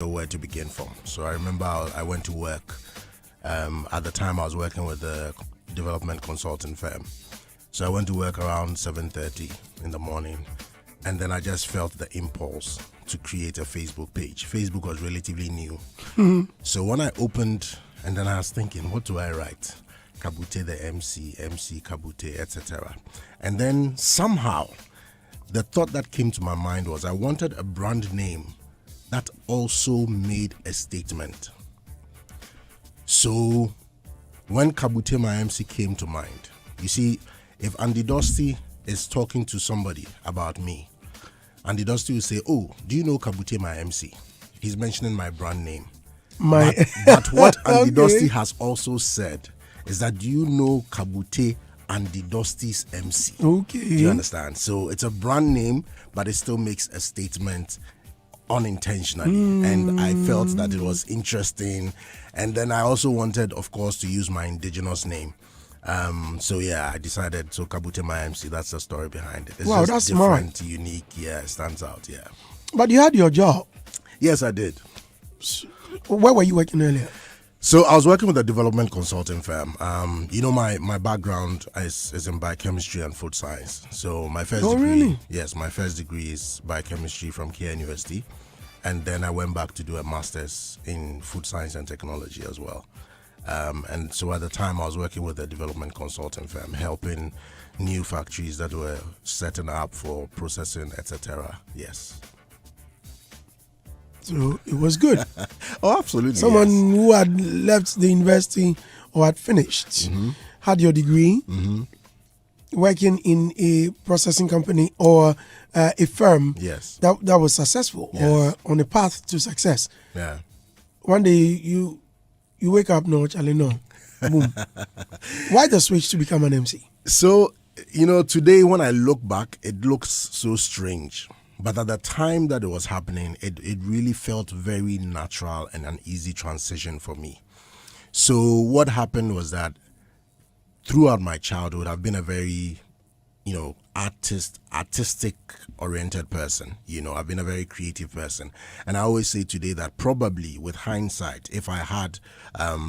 where to begin from. So I remember I went to work. At the time, I was working with a development consulting firm. So I went to work around 7:30 in the morning, and then I just felt the impulse to create a Facebook page. Facebook was relatively new. So when I opened, and then I was thinking, what do I write? Kabutey the MC Kabutey, etc. And then somehow, the thought that came to my mind was I wanted a brand name that also made a statement. So when Kabutey my MC came to mind, you see, if Andy Dusty is talking to somebody about me, Andy Dusty will say, oh, do you know Kabutey my MC? He's mentioning my brand name. But what Andy Dusty has also said is that, do you know Kabutey Andy Dusty's MC? Okay. Do you understand? So it's a brand name, but it still makes a statement unintentionally. And I felt that it was interesting. And then I also wanted, of course, to use my indigenous name. So yeah, I decided, so Kabutey my MC, that's the story behind it. It's wow, just that's different, smart. unique, yeah, it stands out, yeah. But you had your job. Yes, I did. Where were you working earlier? So I was working with a development consulting firm. My background is in biochemistry and food science. So my first degree, really? Yes, my first degree is biochemistry from Kia University. And then I went back to do a master's in food science and technology as well. And so at the time I was working with a development consulting firm, helping new factories that were setting up for processing, etc. Yes. So it was good. Oh, absolutely. Someone yes. who had left the university or had finished, had your degree, working in a processing company or a firm Yes. that was successful or on a path to success. Yeah. One day you wake up, no, Charlie, no. Boom. Why the switch to become an MC? So, today when I look back, it looks so strange. But at the time that it was happening, it really felt very natural and an easy transition for me. So what happened was that throughout my childhood, I've been a very, artistic oriented person. I've been a very creative person. And I always say today that probably with hindsight, if I had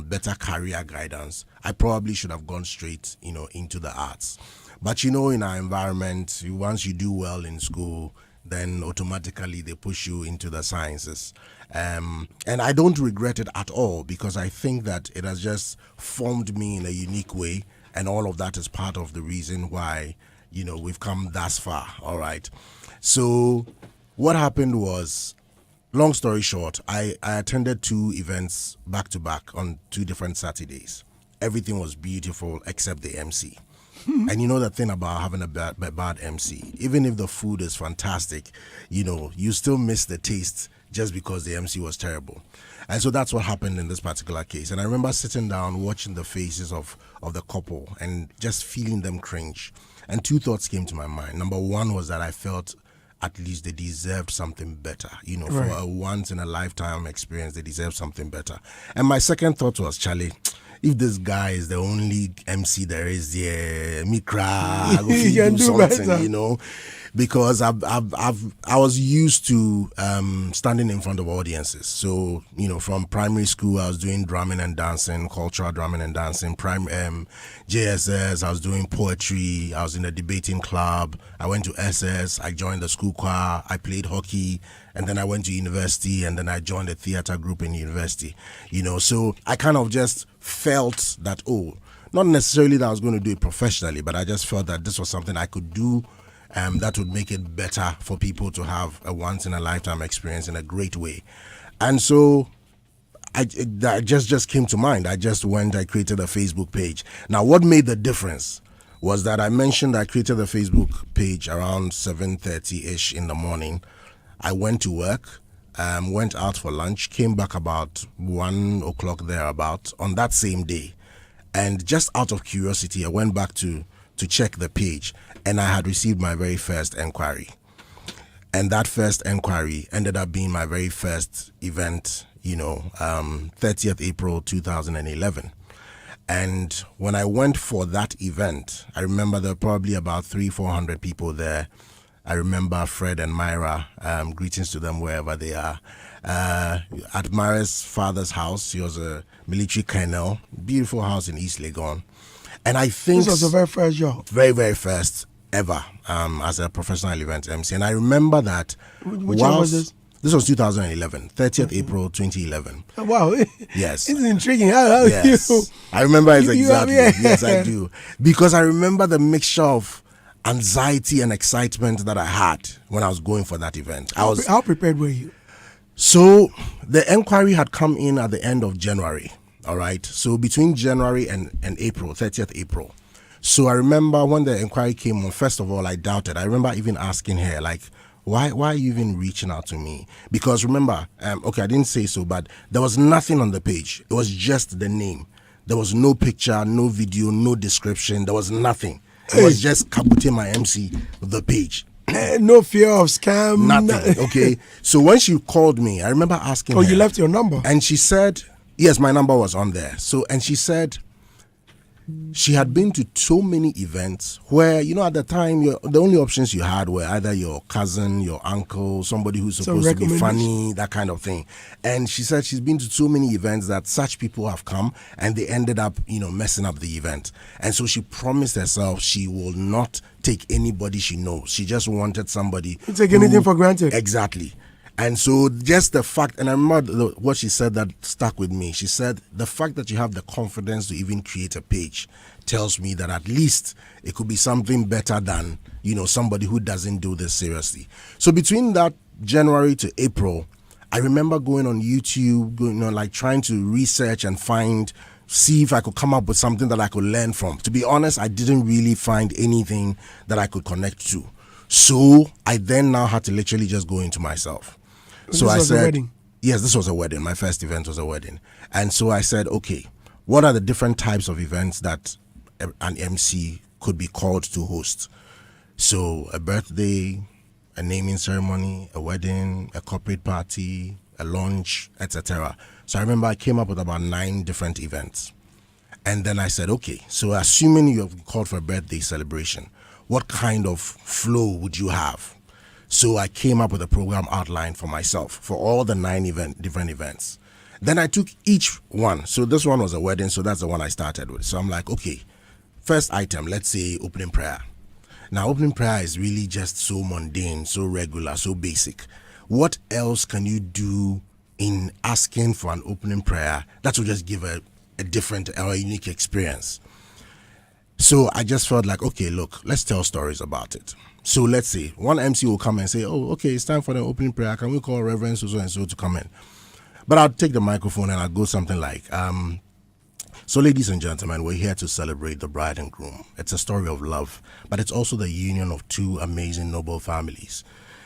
better career guidance, I probably should have gone straight, into the arts. But in our environment, once you do well in school, then automatically they push you into the sciences. And I don't regret it at all, because I think that it has just formed me in a unique way. And all of that is part of the reason why, we've come thus far. All right. So what happened was, long story short, I attended 2 events back to back on 2 different Saturdays. Everything was beautiful except the MC. And the thing about having a bad MC, even if the food is fantastic, you still miss the taste just because the MC was terrible. And so that's what happened in this particular case. And I remember sitting down, watching the faces of the couple and just feeling them cringe. And 2 thoughts came to my mind. Number one was that I felt at least they deserved something better. For a once in a lifetime experience, they deserve something better. And my second thought was, Charlie, if this guy is the only MC there is there, me cry, I go do something, better. Because I was used to standing in front of audiences. So from primary school, I was doing drumming and dancing, cultural drumming and dancing. JSS, I was doing poetry. I was in a debating club. I went to SS. I joined the school choir. I played hockey. And then I went to university, and then I joined a theater group in university. So I kind of just felt that, not necessarily that I was going to do it professionally, but I just felt that this was something I could do that would make it better for people to have a once-in-a-lifetime experience in a great way. And so that just came to mind. I created a Facebook page. Now, what made the difference was that I mentioned I created a Facebook page around 7:30-ish in the morning. I went to work, went out for lunch, came back about 1 o'clock thereabout on that same day. And just out of curiosity, I went back to check the page, and I had received my very first enquiry. And that first enquiry ended up being my very first event, 30th April 2011. And when I went for that event, I remember there were probably about 300-400 people there. I remember Fred and Myra, greetings to them wherever they are. at Mare's father's house. He was a military colonel. Beautiful house in East Legon. And I think this was the very first job. Very, very first ever as a professional event MC. And I remember that. Which year was this? This was 2011, 30th April 2011. Wow. Yes. It's intriguing. How yes. you? I remember it exactly. Yeah. Yes, I do. Because I remember the mixture of anxiety and excitement that I had when I was going for that event. How prepared were you? So the inquiry had come in at the end of January. All right. So between January and April, 30th April. So I remember when the inquiry came on, first of all, I doubted. I remember even asking her, like, why are you even reaching out to me? Because remember, okay, I didn't say so, but there was nothing on the page. It was just the name. There was no picture, no video, no description. There was nothing. It was just Kabutey, my MC, the page. No fear of scam. Nothing. Okay. So when she called me, I remember asking her. Oh, you left your number? And she said, yes, my number was on there. So, and she said, she had been to so many events where, you know, at the time, the only options you had were either your cousin, your uncle, somebody who's supposed to be funny, that kind of thing. And she said she's been to so many events that such people have come and they ended up, you know, messing up the event. And so she promised herself she will not take anybody she knows. She just wanted somebody. You take anything for granted. Exactly. And so just the fact, and I remember what she said that stuck with me. She said, the fact that you have the confidence to even create a page tells me that at least it could be something better than, you know, somebody who doesn't do this seriously. So between that January to April, I remember going on YouTube, you know, like trying to research and see if I could come up with something that I could learn from. To be honest, I didn't really find anything that I could connect to. So I then now had to literally just go into myself. So I said, a wedding? Yes, this was a wedding. My first event was a wedding. And so I said, okay, what are the different types of events that an MC could be called to host? So a birthday, a naming ceremony, a wedding, a corporate party, a lunch, etc. So I remember I came up with about 9 different events. And then I said, okay, so assuming you have called for a birthday celebration, what kind of flow would you have? So I came up with a program outline for myself for all the 9 different events. Then I took each one. So this one was a wedding, so that's the one I started with. So I'm like, okay, first item, let's say opening prayer. Now, opening prayer is really just so mundane, so regular, so basic. What else can you do in asking for an opening prayer that will just give a different or a unique experience? So I just felt like, okay, look, let's tell stories about it. So let's say one MC will come and say, oh, okay, it's time for the opening prayer. Can we call Reverend so and so to come in? But I'll take the microphone and I'll go something like, so ladies and gentlemen, we're here to celebrate the bride and groom. It's a story of love, but it's also the union of 2 amazing noble families.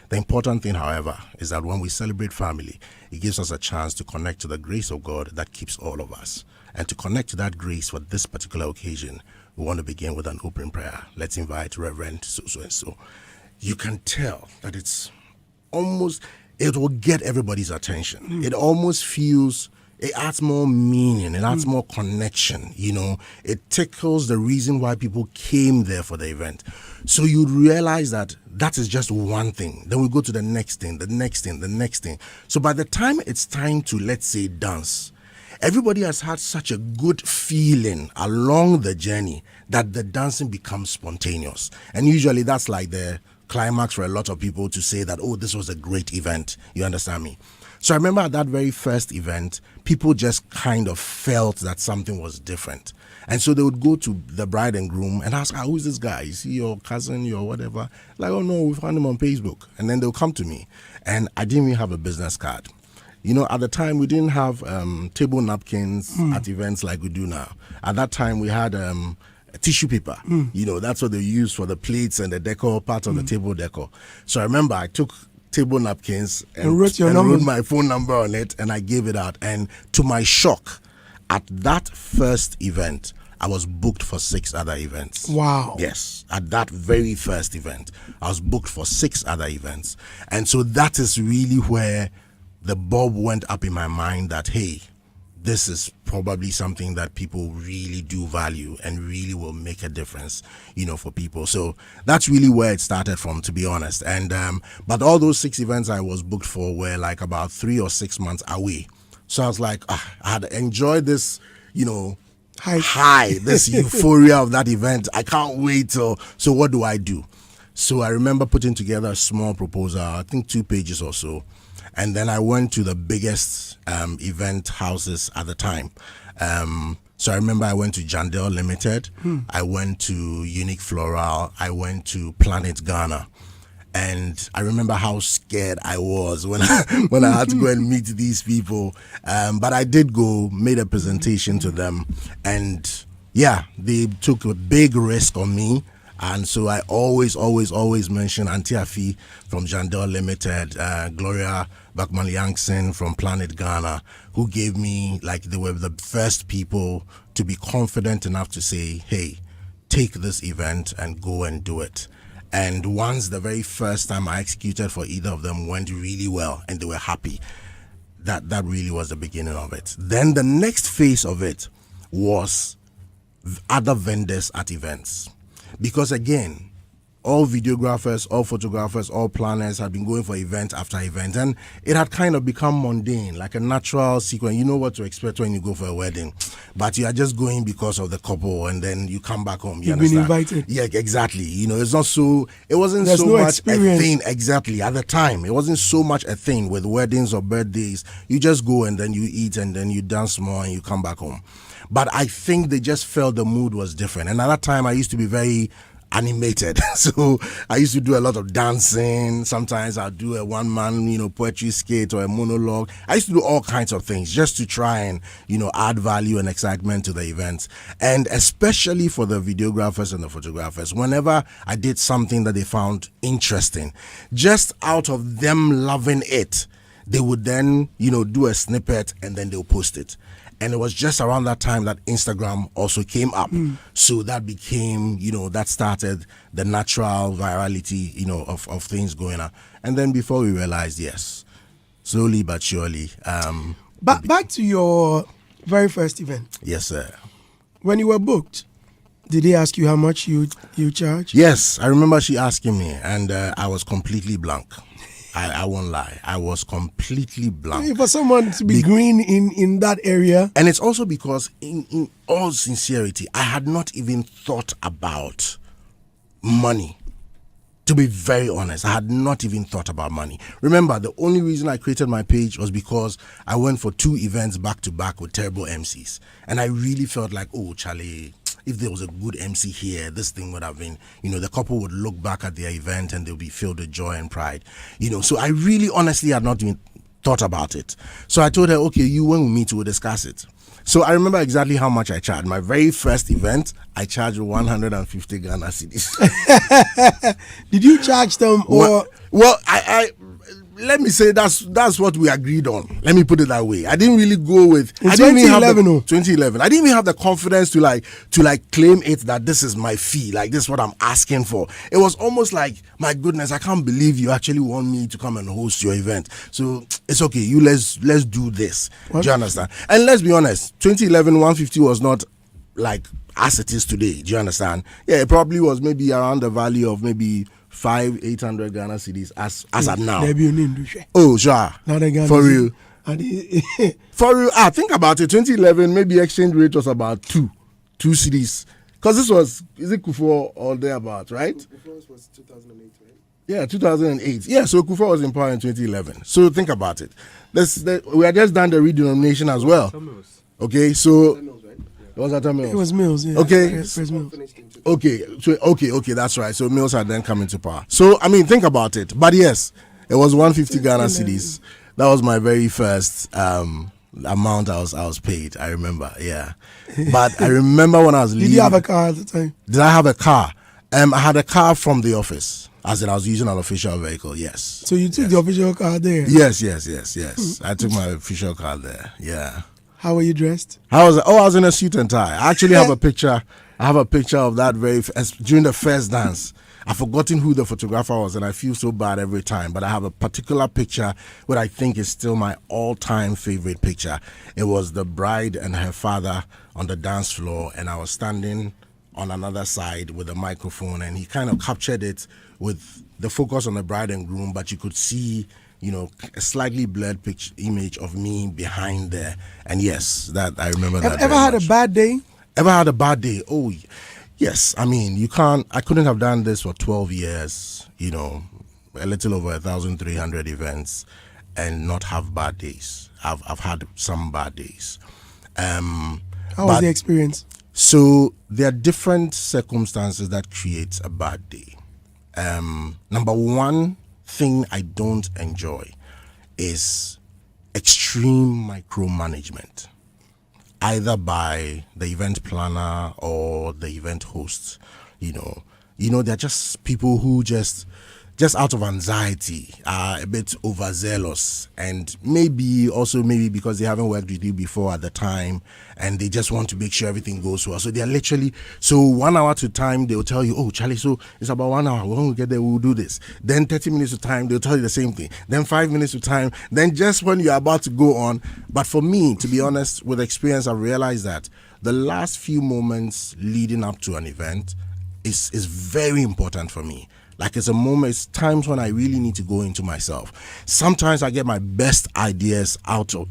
The important thing, however, is that when we celebrate family, it gives us a chance to connect to the grace of God that keeps all of us. And to connect to that grace for this particular occasion, we want to begin with an opening prayer. Let's invite Reverend so and so. You can tell that it's almost, it will get everybody's attention. It almost feels, it adds more meaning, it adds more connection, you know. It tickles the reason why people came there for the event. So you realize that that is just one thing. Then we go to the next thing, the next thing, the next thing. So by the time it's time to, let's say, dance, everybody has had such a good feeling along the journey that the dancing becomes spontaneous. And usually that's like the climax for a lot of people to say that, oh, this was a great event. You understand me? So I remember at that very first event, people just kind of felt that something was different. And so they would go to the bride and groom and ask, who's this guy? Is he your cousin, your whatever? Like, oh no, we found him on Facebook. And then they'll come to me. And I didn't even have a business card. You know, at the time, we didn't have table napkins at events like we do now. At that time, we had tissue paper. You know, that's what they used for the plates and the decor, part of the table decor. So I remember I took table napkins and wrote my phone number on it, and I gave it out. And to my shock, at that first event, I was booked for 6 other events. Wow. Yes, at that very first event, I was booked for 6 other events. And so that is really where the bulb went up in my mind that, hey, this is probably something that people really do value and really will make a difference, for people. So that's really where it started from, to be honest. And but all those 6 events I was booked for were like about 3 or 6 months away. So I was like, I had enjoyed this, high, this euphoria of that event. I can't wait so what do I do? So I remember putting together a small proposal, I think 2 pages or so. And then I went to the biggest event houses at the time. So I remember I went to Jandel Limited, I went to Unique Floral, I went to Planet Ghana. And I remember how scared I was when I had to go and meet these people. But I did go, made a presentation to them. And yeah, they took a big risk on me. And so I always mention Auntie Afi from Jandel Limited, Gloria Bakmaliangsen from Planet Ghana, who gave me, they were the first people to be confident enough to say, hey, take this event and go and do it. And once the very first time I executed for either of them went really well and they were happy, that really was the beginning of it. Then the next phase of it was other vendors at events. Because again, all videographers, all photographers, all planners had been going for event after event, and it had kind of become mundane, like a natural sequence. You know what to expect when you go for a wedding, but you are just going because of the couple, and then you come back home. You've been invited. Yeah, exactly. It's not so. It wasn't There's so no much experience. A thing exactly at the time. It wasn't so much a thing with weddings or birthdays. You just go and then you eat and then you dance more and you come back home. But I think they just felt the mood was different. And at that time, I used to be very animated. So I used to do a lot of dancing. Sometimes I'll do a one-man, poetry skit or a monologue. I used to do all kinds of things just to try and, add value and excitement to the events. And especially for the videographers and the photographers, whenever I did something that they found interesting, just out of them loving it, they would then, do a snippet and then they'll post it. And it was just around that time that Instagram also came up. So that became, that started the natural virality, of things going on. And then before we realized, yes, slowly but surely. But back to your very first event. Yes, sir. When you were booked, did they ask you how much you charge? Yes, I remember she asking me, and I was completely blank. I won't lie. I was completely blank. For someone to be green in that area. And it's also because, in all sincerity, I had not even thought about money. To be very honest, I had not even thought about money. Remember, the only reason I created my page was because I went for 2 events back to back with terrible MCs. And I really felt like, oh, Charlie, if there was a good MC here, this thing would have been, the couple would look back at their event and they'll be filled with joy and pride. So I really honestly had not even thought about it. So I told her, okay, you when we meet, we'll discuss it. So I remember exactly how much I charged. My very first event, I charged 150 Ghana cedis. Did you charge them or? Well, I let me say that's what we agreed on. Let me put it that way. I didn't really go with. I didn't even have 2011. I didn't even have the confidence to claim it that this is my fee. Like this is what I'm asking for. It was almost like, my goodness, I can't believe you actually want me to come and host your event. So it's okay. Let's do this. What? Do you understand? And let's be honest. 2011 150 was not like as it is today. Do you understand? Yeah, it probably was maybe around the value of maybe 800 Ghana cedis as at now. Oh, sure. For real. For real. Think about it. 2011, maybe exchange rate was about 2 cedis. Because this was, is it Kufuor or thereabout, right? Kufuor was 2008, right? Yeah, 2008. Yeah, so Kufuor was in power in 2011. So think about it. We had just done the redenomination as well. Okay, so it was at Mills. It was Mills, yeah. Okay. Mills. Okay, that's right. So Mills had then come into power. So, think about it. But yes, it was 150 Ghana cedis. That was my very first amount I was paid. I remember, yeah. But I remember when I was leaving. Did you have a car at the time? Did I have a car? I had a car from the office. As in, I was using an official vehicle, yes. So you took the official car there? Yes. I took my official car there, yeah. How were you dressed? I was in a suit and tie. I actually have a picture. I have a picture of that during the first dance. I've forgotten who the photographer was, and I feel so bad every time. But I have a particular picture what I think is still my all-time favorite picture. It was the bride and her father on the dance floor, and I was standing on another side with a microphone, and he kind of captured it with the focus on the bride and groom, but you could see, a slightly blurred image of me behind there. And yes, that I remember that. Ever had a bad day? Ever had a bad day? Oh, yes. I mean, I couldn't have done this for 12 years, a little over 1,300 events and not have bad days. I've had some bad days. How was the experience? So there are different circumstances that create a bad day. Number one thing I don't enjoy is extreme micromanagement, either by the event planner or the event host. They're just people who just out of anxiety are a bit overzealous, and maybe because they haven't worked with you before at the time, and they just want to make sure everything goes well. So they're literally, 1 hour to time, they'll tell you, oh, Charlie, so it's about 1 hour. When we get there, we'll do this. Then 30 minutes to time, they'll tell you the same thing. Then 5 minutes to time. Then just when you're about to go on. But for me, to be honest, with experience, I've realized that the last few moments leading up to an event is very important for me. Like it's times when I really need to go into myself. Sometimes I get my best ideas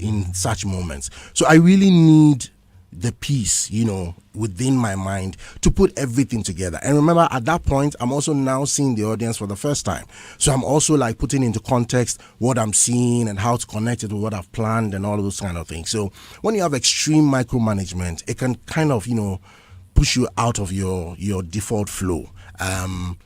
in such moments. So I really need the peace, within my mind to put everything together. And remember, at that point, I'm also now seeing the audience for the first time. So I'm also like putting into context what I'm seeing and how to connect it with what I've planned and all of those kind of things. So when you have extreme micromanagement, it can kind of, push you out of your default flow.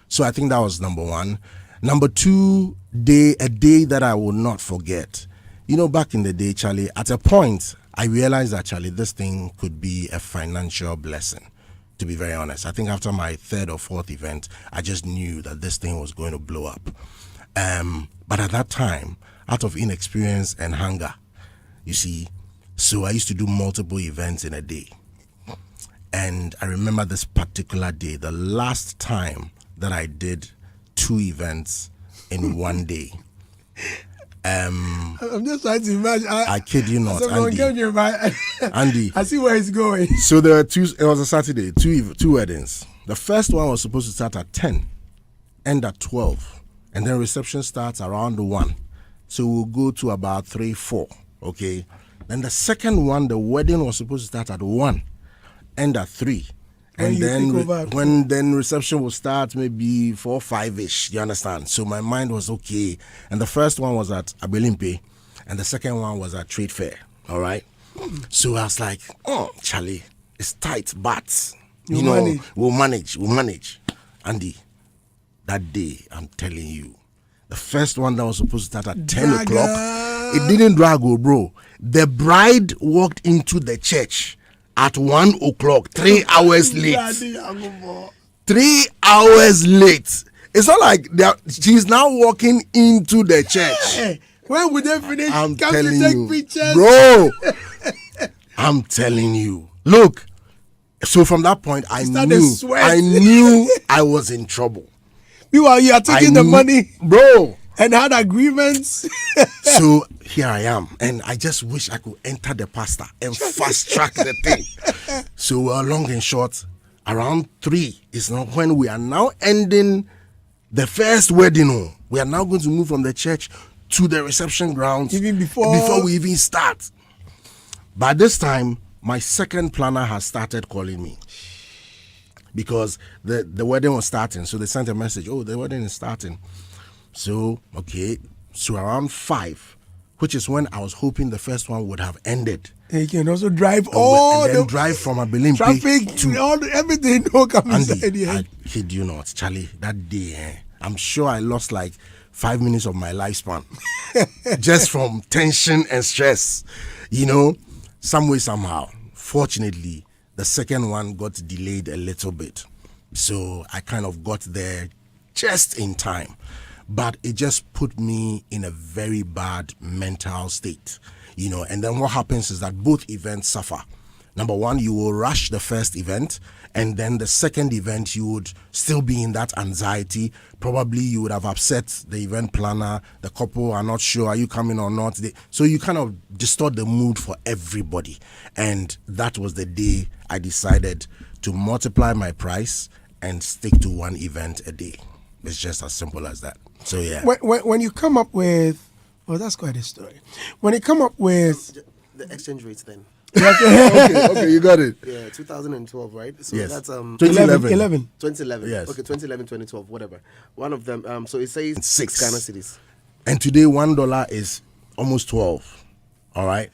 So I think that was number one. Number two, a day that I will not forget. Back in the day, Charlie, at a point, I realized that, Charlie, this thing could be a financial blessing, to be very honest. I think after my third or fourth event, I just knew that this thing was going to blow up. But at that time, out of inexperience and hunger, you see, so I used to do multiple events in a day. And I remember this particular day, the last time that I did 2 events in one day. I'm just trying to imagine. I kid you not, Andy. Andy. I see where it's going. So there were it was a Saturday, two weddings. The first one was supposed to start at 10, end at 12. And then reception starts around 1. So we'll go to about 3, 4, okay? Then the second one, the wedding was supposed to start at 1. End at 3, and then reception will start maybe 4, 5-ish. You understand? So my mind was okay, and the first one was at Abelimpe, and the second one was at Trade Fair. All right. So I was like, oh, Charlie, it's tight, but we'll manage. Andy, that day, I'm telling you, the first one that was supposed to start at 10 o'clock, it didn't drag, bro. The bride walked into the church at 1 o'clock, 3 hours late. 3 hours late. It's not like she's now walking into the church. Hey, when would they finish? I'm Come telling to take you, pictures? bro. I'm telling you. Look. So from that point, I knew I was in trouble. Meanwhile, you are taking the money, bro, and had agreements. So here I am, and I just wish I could enter the pastor and fast track the thing. So long and short, around 3 is not when we are now ending the first wedding. We are now going to move from the church to the reception grounds even before we even start. By this time, my second planner has started calling me because the wedding was starting. So they sent a message, oh, the wedding is starting. So, okay. So around 5, which is when I was hoping the first one would have ended. And you can also drive drive from Abelimpe traffic to everything. No come inside here. I kid you not, Charlie. That day, I'm sure I lost like 5 minutes of my lifespan just from tension and stress. Some way, somehow. Fortunately, the second one got delayed a little bit. So I kind of got there just in time. But it just put me in a very bad mental state, and then what happens is that both events suffer Number one, you will rush the first event, and then the second event, you would still be in that anxiety. Probably you would have upset the event planner. The couple are not sure, are you coming or not? So you kind of distort the mood for everybody. And that was the day I decided to multiply my price and stick to one event a day. It's just as simple as that. So yeah. When you come up with, well, that's quite a story. When you come up with the exchange rates then. okay, you got it. Yeah, 2012, right? So Yes. that's 2011. 2011. Yes. Okay, 2011, 2012, whatever. One of them. So it says Six. Ghana cities. And today $1 is almost 12. All right.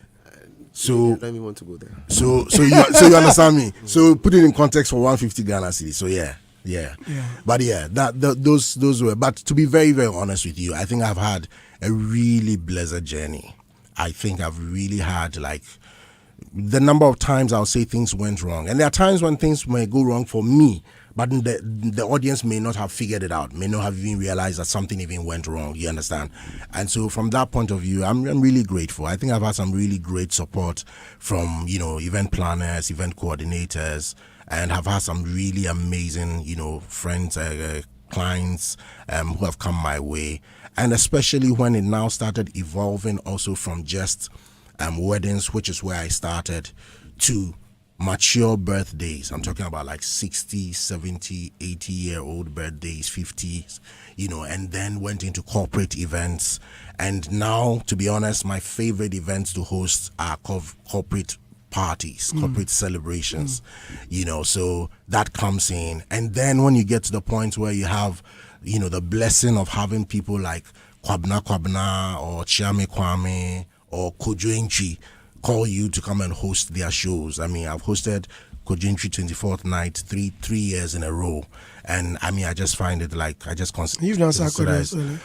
So I don't even want to go there. so you understand me. So put it in context for 150 Ghana cedis. So yeah. But yeah, those were. But to be very, very honest with you, I think I've had a really blessed journey. I think I've really had like the number of times I'll say things went wrong, and there are times when things may go wrong for me, but the audience may not have figured it out, may not have even realized that something even went wrong. You understand? And so from that point of view, I'm really grateful. I think I've had some really great support from event planners, event coordinators, and have had some really amazing friends, clients who have come my way, and especially when it now started evolving also from just weddings, which is where I started, to mature birthdays. I'm talking about like 60, 70, 80-year-old birthdays, 50s, and then went into corporate events. And now, to be honest, my favorite events to host are corporate parties, corporate celebrations, so that comes in. And then when you get to the point where you have, the blessing of having people like Kwabna or Chiame Kwame or Kojo call you to come and host their shows. I mean, I've hosted Kojo 24th night three years in a row, and I mean, I just find it like I just consider. You've done Sarkodie as well.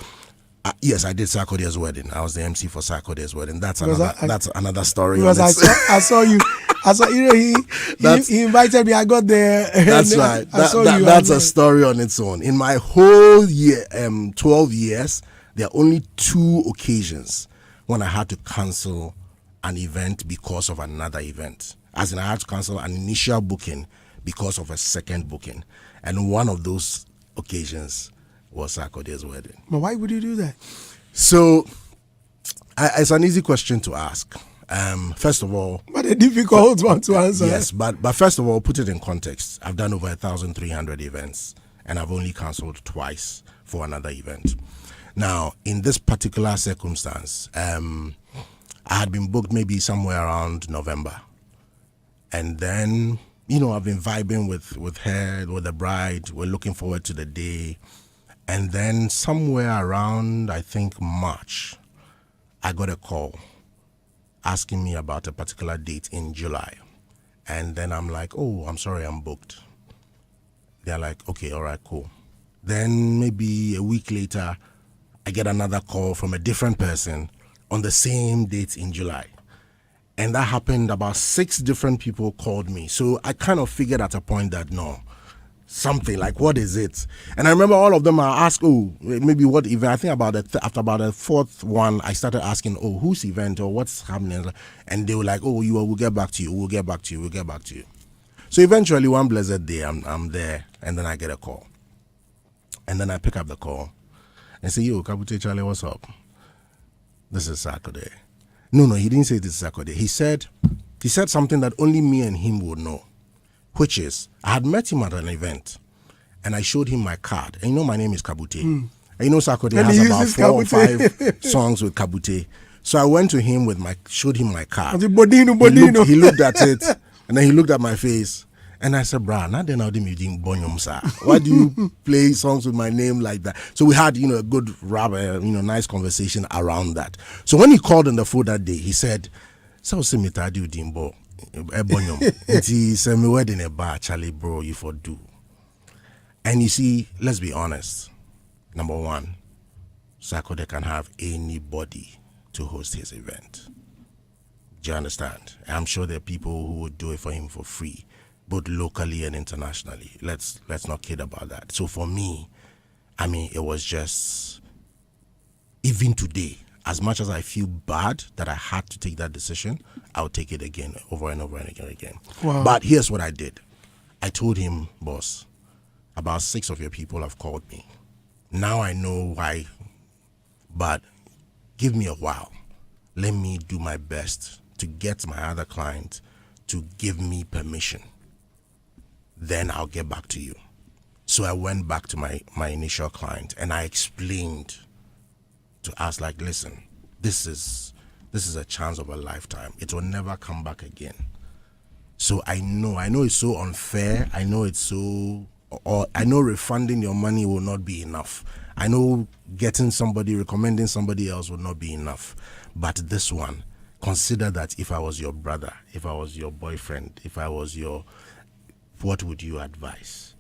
Yes, I did Sarkodie's wedding. I was the MC for Sarkodie's wedding. That's another story. Because I saw you. He invited me. I got there. That's right. That's a story on its own. In my whole year, 12 years, there are only 2 occasions when I had to cancel an event because of another event. As in, I had to cancel an initial booking because of a second booking. And one of those occasions was Sarkodie's wedding. But why would you do that? So, it's an easy question to ask. First of all, but a difficult one to answer. Yes, but first of all, put it in context. I've done over 1,300 events, and I've only cancelled twice for another event. Now, in this particular circumstance, I had been booked maybe somewhere around November, and then I've been vibing with her, with the bride. We're looking forward to the day, and then somewhere around, I think, March, I got a call asking me about a particular date in July. And then I'm like, oh, I'm sorry, I'm booked. They're like, okay, all right, cool. Then maybe a week later, I get another call from a different person on the same date in July. And that happened, about 6 different people called me. So I kind of figured at a point that no, something like, what is it? And I remember all of them, I asked, oh, maybe what event? I think after about the 4th one, I started asking, oh, whose event or what's happening? And they were like, oh, we'll get back to you. We'll get back to you. We'll get back to you. So eventually one blessed day, I'm there, and then I get a call. And then I pick up the call and say, yo, Kabutey Charlie, what's up? This is Sarkodie. No, he didn't say this is Sarkodie. He said something that only me and him would know, which is, I had met him at an event, and I showed him my card. And my name is Kabutey. And Sarkodie has about 4 or 5 songs with Kabutey. So I went to him showed him my card. He looked at it, and then he looked at my face, and I said, brah, now then you didn't bonyum, sir. Why do you play songs with my name like that? So we had, a good nice conversation around that. So when he called on the phone that day, he said, so Simita do dimbo. He said, me wedding a bar, Charlie, bro, you for do. And you see, let's be honest. Number one, Sarkodie can have anybody to host his event. Do you understand? I'm sure there are people who would do it for him for free, both locally and internationally. Let's not kid about that. So for me, I mean, it was just, even today, as much as I feel bad that I had to take that decision, I'll take it again, over and over and again. Wow. But here's what I did. I told him, boss, about 6 of your people have called me. Now I know why, but give me a while. Let me do my best to get my other client to give me permission. Then I'll get back to you. So I went back to my initial client and I explained to us, like, listen, this is a chance of a lifetime. It will never come back again. So I know it's so unfair. I know I know refunding your money will not be enough. I know recommending somebody else will not be enough. But this one, consider that if I was your brother, if I was your boyfriend, if I was what would you advise?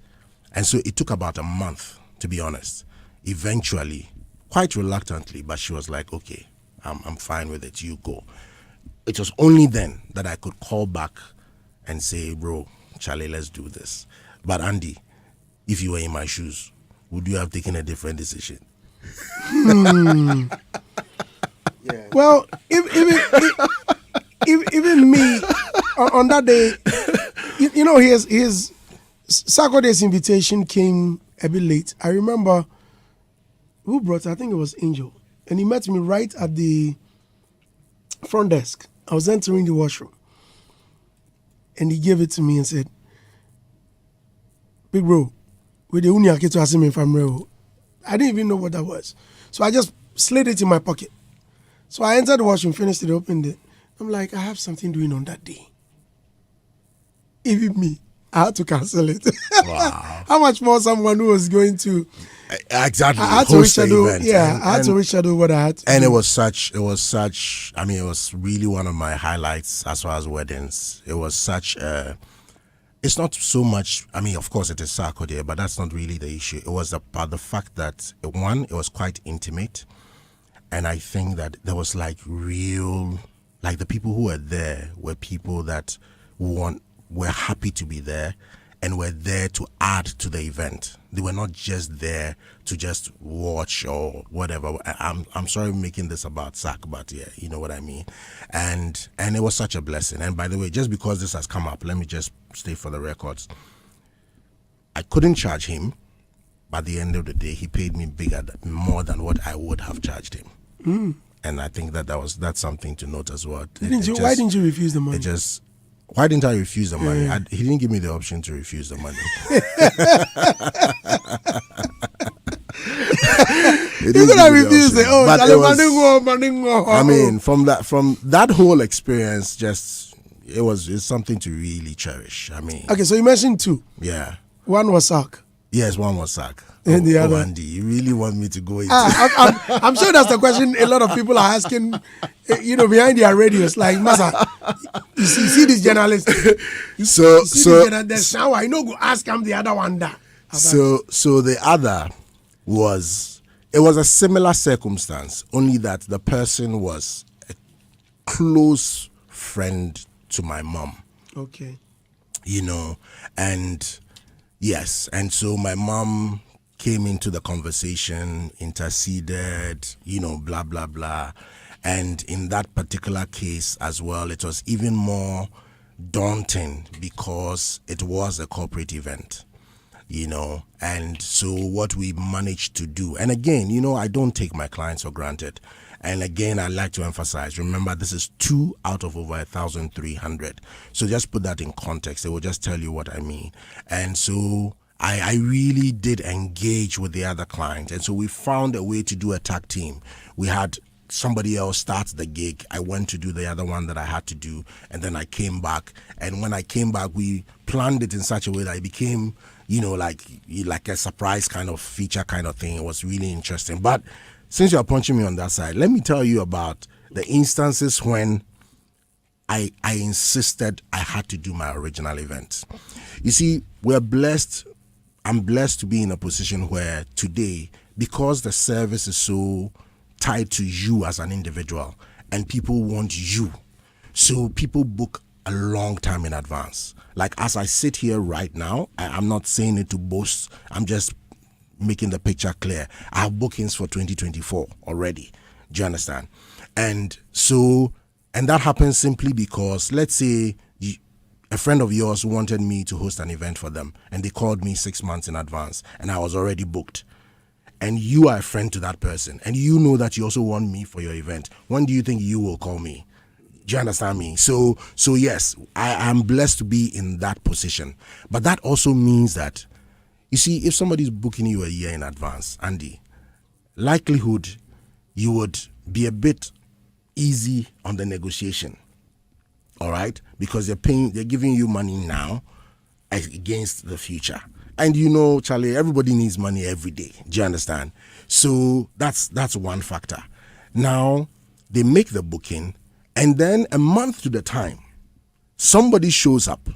And so it took about a month, to be honest. Eventually, quite reluctantly, but she was like, okay, I'm fine with it, you go. It was only then that I could call back and say, bro, Charlie, let's do this. But Andy, if you were in my shoes, would you have taken a different decision? Yeah. Well, even me on that day, his Saturday's invitation came a bit late. I remember who brought it? I think it was Angel. And he met me right at the front desk. I was entering the washroom. And he gave it to me and said, big bro, with the unyake to ask me if I'm real. I didn't even know what that was. So I just slid it in my pocket. So I entered the washroom, finished it, opened it. I'm like, I have something doing on that day. Even me, I had to cancel it. Wow. How much more someone who was going to... Exactly. I had to reschedule. Yeah, I had to reschedule what I had to and do. it was really one of my highlights as far as weddings. It was such it's not so much, of course it is Sarkodie, but that's not really the issue. It was about the fact that, one, it was quite intimate. And I think that there was the people who were there were people that were happy to be there and were there to add to the event. They were not just there to just watch or whatever. I'm sorry making this about SAC, but yeah, you know what I mean. And it was such a blessing. And by the way, just because this has come up, let me just state for the records. I couldn't charge him, but at the end of the day, he paid me more than what I would have charged him. Mm. And I think that's something to note as well. Why didn't you refuse the money? Why didn't I refuse the money? He didn't give me the option to refuse the money. You're gonna refuse it. From that whole experience, it's something to really cherish. Okay, so you mentioned 2. Yeah. One was SAC. Yes, one was SAC. And the other, Andy, you really want me to go into? I'm sure that's the question a lot of people are asking. Behind their radios, like, Masa, you see this journalist. Now I know go ask him the other one that. So the other was a similar circumstance, only that the person was a close friend to my mom. Okay. And yes, and so my mom came into the conversation, interceded, blah, blah, blah. And in that particular case as well, it was even more daunting because it was a corporate event, And so what we managed to do, and again, I don't take my clients for granted. And again, I like to emphasize, remember, this is 2 out of over 1,300. So just put that in context. It will just tell you what I mean. And so I really did engage with the other client. And so we found a way to do a tag team. We had somebody else start the gig. I went to do the other one that I had to do. And then I came back. And when I came back, we planned it in such a way that it became, like a surprise kind of feature kind of thing. It was really interesting. But since you're punching me on that side, let me tell you about the instances when I insisted I had to do my original event. You see, I'm blessed to be in a position where today, because the service is so tied to you as an individual and people want you, so people book a long time in advance. Like as I sit here right now, I'm not saying it to boast, I'm just making the picture clear. I have bookings for 2024 already. Do you understand? And that happens simply because, let's say, a friend of yours wanted me to host an event for them, and they called me 6 months in advance, and I was already booked. And you are a friend to that person, and you know that you also want me for your event. When do you think you will call me? Do you understand me? So yes, I am blessed to be in that position. But that also means that, you see, if somebody's booking you a year in advance, Andy, likelihood you would be a bit easy on the negotiation. All right? Because they're giving you money now against the future. And you know, Charlie, everybody needs money every day. Do you understand? So that's one factor. Now, they make the booking, and then a month to the time, somebody shows up,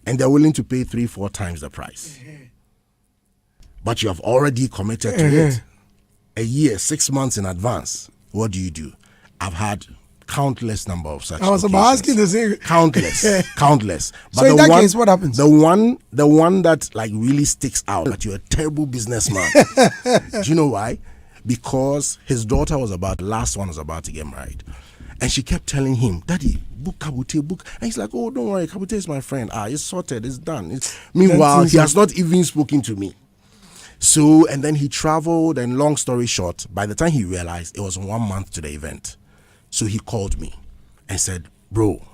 and they're willing to pay 3-4 times the price. But you have already committed to it. A year, 6 months in advance. What do? I've had countless number of such. I was about asking the same. Countless. But So in that case, what happens? The one that like really sticks out, that you're a terrible businessman. Do you know why? Because his daughter last one was about to get married. And she kept telling him, Daddy, book Kabutey, book. And he's like, oh, don't worry, Kabutey is my friend. It's sorted, it's done. Meanwhile, he has not even spoken to me. So, and then he traveled, and long story short, by the time he realized, it was 1 month to the event. So he called me and said, bro,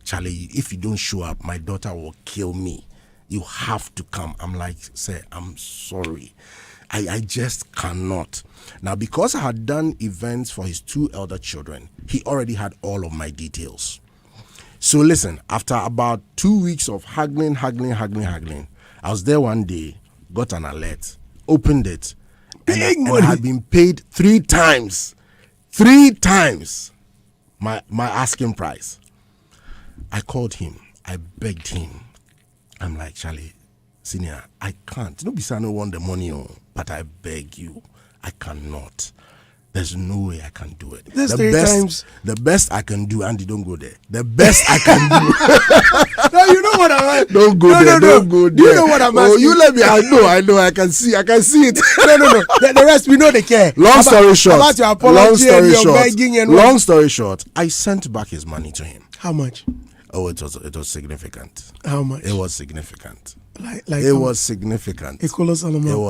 Charlie, if you don't show up, my daughter will kill me. You have to come. I'm like, sir, I'm sorry. I just cannot. Now, because I had done events for his 2 elder children, he already had all of my details. So listen, after about 2 weeks of haggling, I was there one day, got an alert, opened it, and I had been paid 3 times. 3 times my asking price. I called him. I begged him. I'm like, Charlie, senior, I can't. No, because I don't want the money, but I beg you, I cannot. There's no way I can do it. The best I can do, Andy, don't go there. The best I can do. No, you know what I mean. Don't go there. Don't go there. Do you know what I'm asking? Oh, you let me. I know. I can see it. No. The rest, we know they care. Long story short. About your apology and your begging and long story short, I sent back his money to him. How much? Oh, it was significant. How much? It was significant. Like it was significant. It was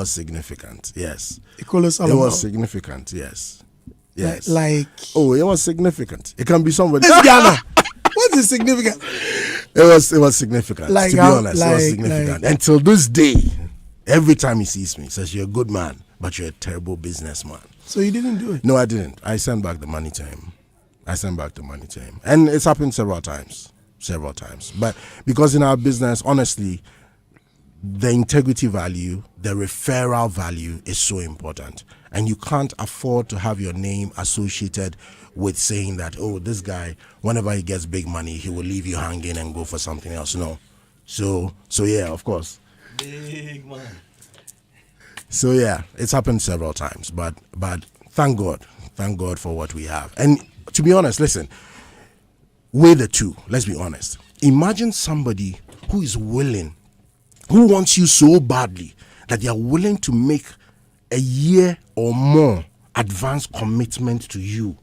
significant. Yes. It was significant. Yes. Yes. Oh, it was significant. It can be somebody. This Ghana. What's the significance? It was significant. To be honest, it was significant. Until this day, every time he sees me, he says, "You're a good man, but you're a terrible businessman." So you didn't do it? No, I didn't. I sent back the money to him. And it's happened several times. But because in our business, honestly, the integrity value, the referral value is so important. And you can't afford to have your name associated with saying that, oh, this guy, whenever he gets big money, he will leave you hanging and go for something else. No. So yeah, of course. Big man. So yeah, it's happened several times. But thank God for what we have. And to be honest, listen, weigh the two. Let's be honest. Imagine somebody who is willing, who wants you so badly that they are willing to make a year or more advance commitment to you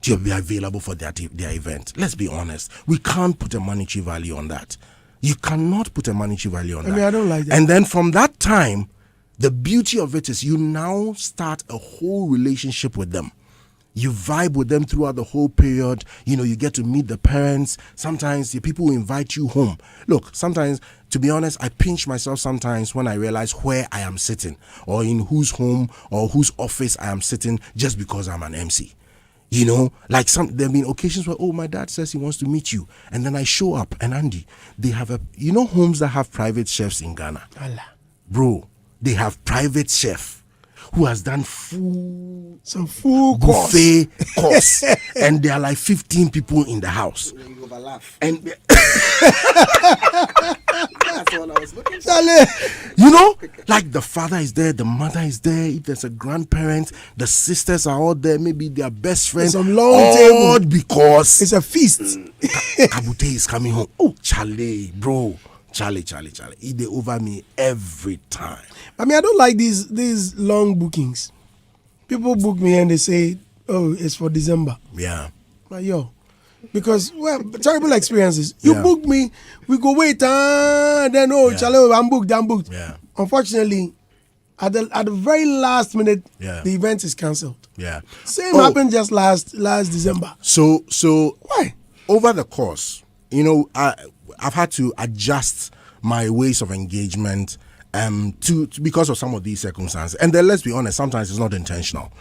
to be available for their event. Let's be honest. We can't put a monetary value on that. You cannot put a monetary value on that. I don't like that. And then from that time, the beauty of it is you now start a whole relationship with them. You vibe with them throughout the whole period. You know, you get to meet the parents. Sometimes the people will invite you home. Look, sometimes, to be honest, I pinch myself sometimes when I realize where I am sitting or in whose home or whose office I am sitting just because I'm an MC. You know, like there have been occasions where, oh, my dad says he wants to meet you. And then I show up and Andy, they have homes that have private chefs in Ghana. Allah. Bro, they have private chef who has done some full buffet course. And there are like 15 people in the house. You overlaugh. And That's what I was looking for. you know, like the father is there, the mother is there, if there's a grandparent, the sisters are all there, maybe their best friends. Some long all table. Because it's a feast. Kabutey is coming home. Oh, Charlie, bro. Charlie. They over me every time. I mean, I don't like these long bookings. People book me and they say, Oh, it's for December. Yeah. But yo, because terrible experiences. You book me, we go wait, then Chale, I'm booked. Yeah. Unfortunately, at the very last minute, the event is cancelled. Yeah. Same happened just last December. So Why? over the course, I've had to adjust my ways of engagement to because of some of these circumstances. And then let's be honest, sometimes it's not intentional.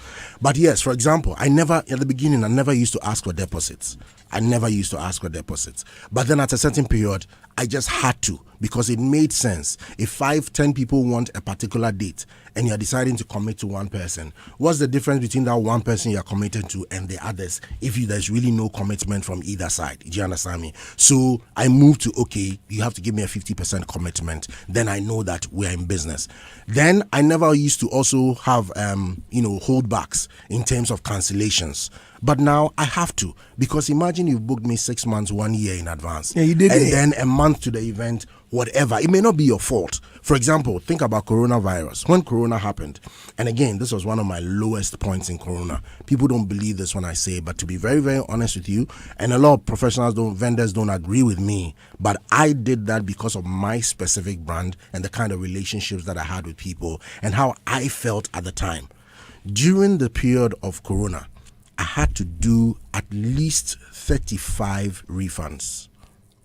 But yes, for example, at the beginning, I never used to ask for deposits. But then at a certain period, I just had to, because it made sense. If 5-10 people want a particular date and you're deciding to commit to one person, what's the difference between that one person you're committed to and the others if there's really no commitment from either side? Do you understand me? So I moved to, okay, you have to give me a 50% commitment. Then I know that we're in business. Then I never used to also have, holdbacks in terms of cancellations. But now I have to, because imagine you booked me 6 months, 1 year in advance. Yeah, you did. And then a month to the event, whatever. It may not be your fault. For example, think about coronavirus. When Corona happened, and again, this was one of my lowest points in Corona. People don't believe this when I say, but to be very, very honest with you, and a lot of vendors don't agree with me, but I did that because of my specific brand and the kind of relationships that I had with people and how I felt at the time. During the period of Corona, I had to do at least 35 refunds.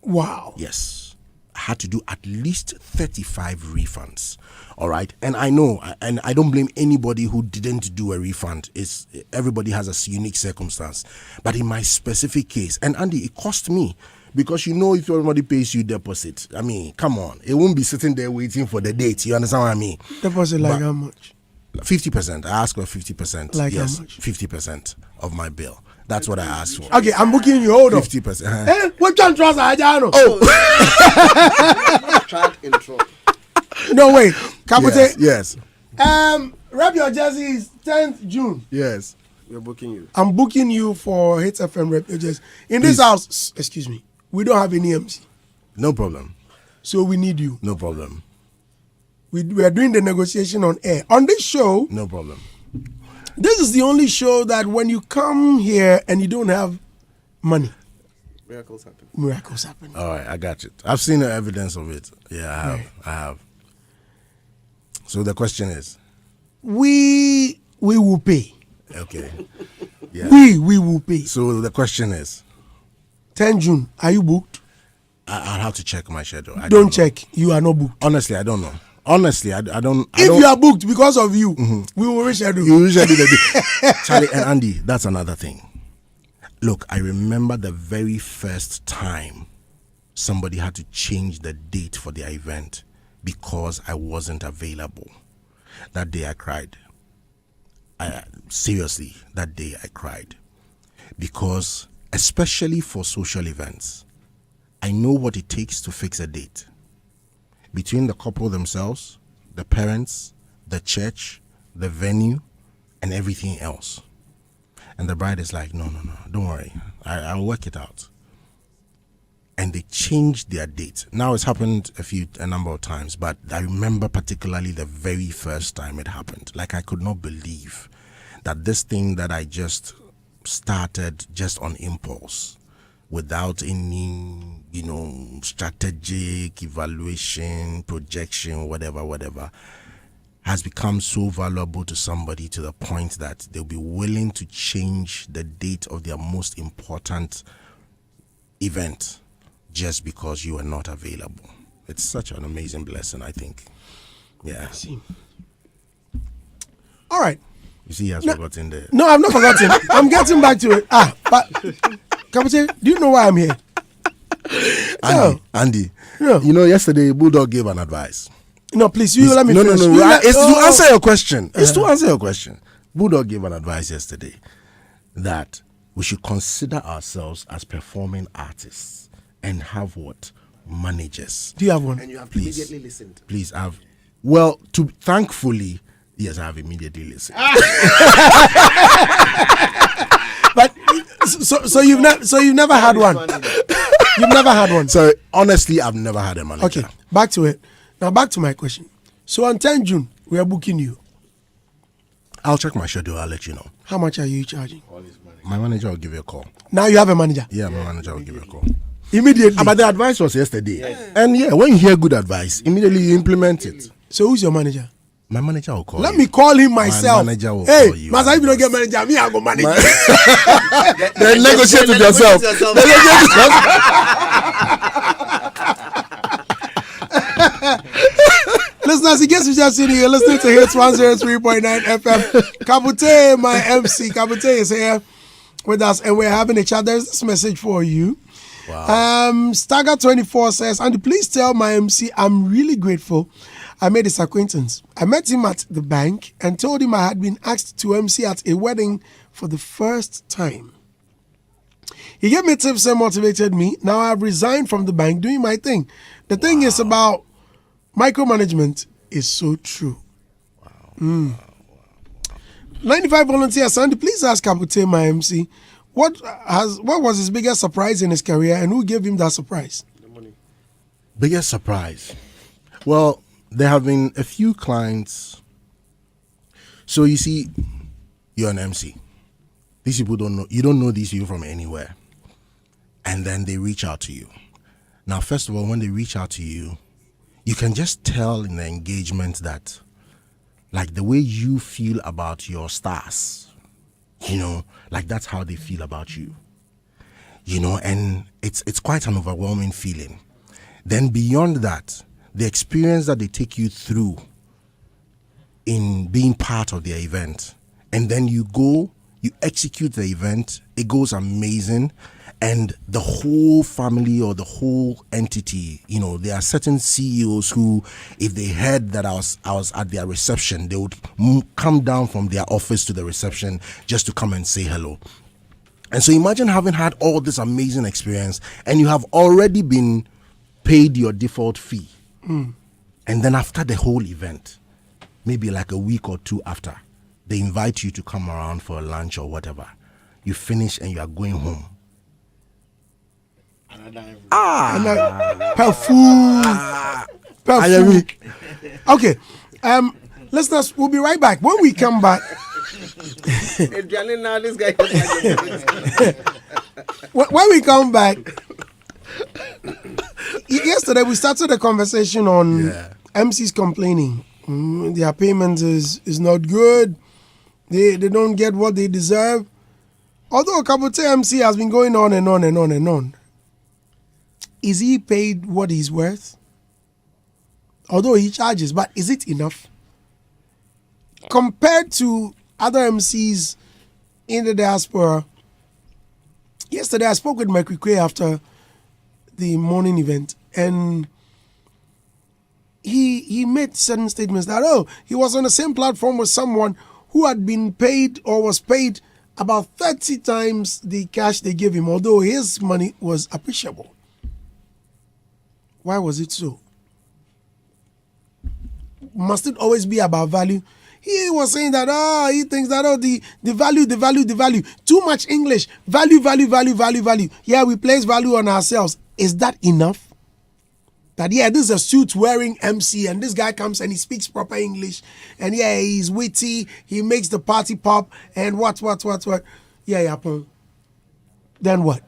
Wow. Yes. I had to do at least 35 refunds. All right. And I know, and I don't blame anybody who didn't do a refund. Everybody has a unique circumstance. But in my specific case, and Andy, it cost me. Because if everybody pays you deposit, I mean, come on. It won't be sitting there waiting for the date. You understand what I mean? Deposit how much? 50%. I asked for 50%. Like yes, how much? 50% of my bill. That's what I asked for. Okay, I'm booking you. Hold on. 50%. What can trust Ajano? Child intro. No, wait. Kabutey. Yes. Rep your jersey is 10th June. Yes. We're booking you. I'm booking you for Hitz FM rep your jersey. In this house, excuse me, we don't have any MC. No problem. So we need you. No problem. We are doing the negotiation on air. On this show, No problem. this is the only show that when you come here and you don't have money, Miracles happen. miracles happen. All right, I got it. I've seen the evidence of it. Yeah, I have. So the question is? We will pay. Okay. Yeah. We will pay. So the question is? 10 June, are you booked? I'll have to check my schedule. I Don't know. check. You are not booked. Honestly, I don't know. Honestly, I don't. If you are booked because of you, we will reschedule. You usually do. Charlie and Andy, that's another thing. Look, I remember the very first time somebody had to change the date for their event because I wasn't available. That day I cried. Seriously, that day I cried. Because, especially for social events, I know what it takes to fix a date. Between the couple themselves, the parents, the church, the venue, and everything else. And the bride is like, no, don't worry. I'll work it out. And they changed their date. Now it's happened a number of times, but I remember particularly the very first time it happened. Like I could not believe that this thing that I just started just on impulse, without any, strategic evaluation, projection, whatever, has become so valuable to somebody to the point that they'll be willing to change the date of their most important event just because you are not available. It's such an amazing blessing, I think. Yeah. I see. All right. You see, he has forgotten the... No, I've not forgotten. I'm getting back to it. But Kabutey, do you know why I'm here? Andy, Yeah. yesterday Bulldog gave an advice. No, please, let me No. finish. It's to answer your question. It's to answer your question. Bulldog gave an advice yesterday that we should consider ourselves as performing artists and have what? Managers. Do you have one? And you have Please. immediately listened. Please have. Well, thankfully, yes, I have immediately listened. But so you've never had one. You've never had one. So honestly, I've never had a manager. Okay, back to it. Now back to my question. So on 10 June, we are booking you. I'll check my schedule. I'll let you know. How much are you charging? My manager will give you a call. Now you have a manager. Yeah, my manager will give you a call. Immediately. But the advice was yesterday. And yeah, when you hear good advice, immediately you implement it. So who's your manager? My manager will call Let you. me call him myself. My manager will hey, call you. Master, if you don't get manager, me, I go manage. Then negotiate with yourself. Listeners, in case you just sitting here listening to Hitz 103.9 FM, Kabutey, my MC, Kabutey is here with us, and we're having a chat. There's this message for you. Wow. Stagger24 says, Andy, please tell my MC I'm really grateful I made his acquaintance. I met him at the bank and told him I had been asked to MC at a wedding for the first time. He gave me tips and motivated me. Now I've resigned from the bank doing my thing. The thing is about micromanagement is so true. 95 volunteers, Andy, please ask Kabutey, my MC, what was his biggest surprise in his career and who gave him that surprise? The money. Biggest surprise. Well, there have been a few clients. So you see, you're an MC. These people don't know. You don't know these people from anywhere. And then they reach out to you. Now, first of all, when they reach out to you, you can just tell in the engagement that, like, the way you feel about your stars, you know, like that's how they feel about you. You know, and it's quite an overwhelming feeling. Then beyond that, the experience that they take you through in being part of their event, and then you go, you execute the event, it goes amazing, and the whole family or the whole entity, you know, there are certain CEOs who, if they heard that I was at their reception, they would come down from their office to the reception just to come and say hello. And so imagine having had all this amazing experience, and you have already been paid your default fee. And then after the whole event, maybe like a week or two after, they invite you to come around for a lunch or whatever. You finish and you are going home. Perfume. Okay. Listeners, we'll be right back. When we come back, when we come back, yesterday we started a conversation on MCs complaining. Their payment is not good. They don't get what they deserve. Although Kabutey MC has been going on and on and on and on. Is he paid what he's worth? Although he charges, but is it enough? Compared to other MCs in the diaspora, yesterday I spoke with Mekwikwe after the morning event, and he made certain statements that, he was on the same platform with someone who had been paid or was paid about 30 times the cash they gave him, although his money was appreciable. Why was it so? Must it always be about value? He was saying that, he thinks that, the value. Too much English. Value. Yeah, we place value on ourselves. Is that enough? That, this is a suit-wearing MC, and this guy comes and he speaks proper English, and he's witty, he makes the party pop, and what? Yeah, then what?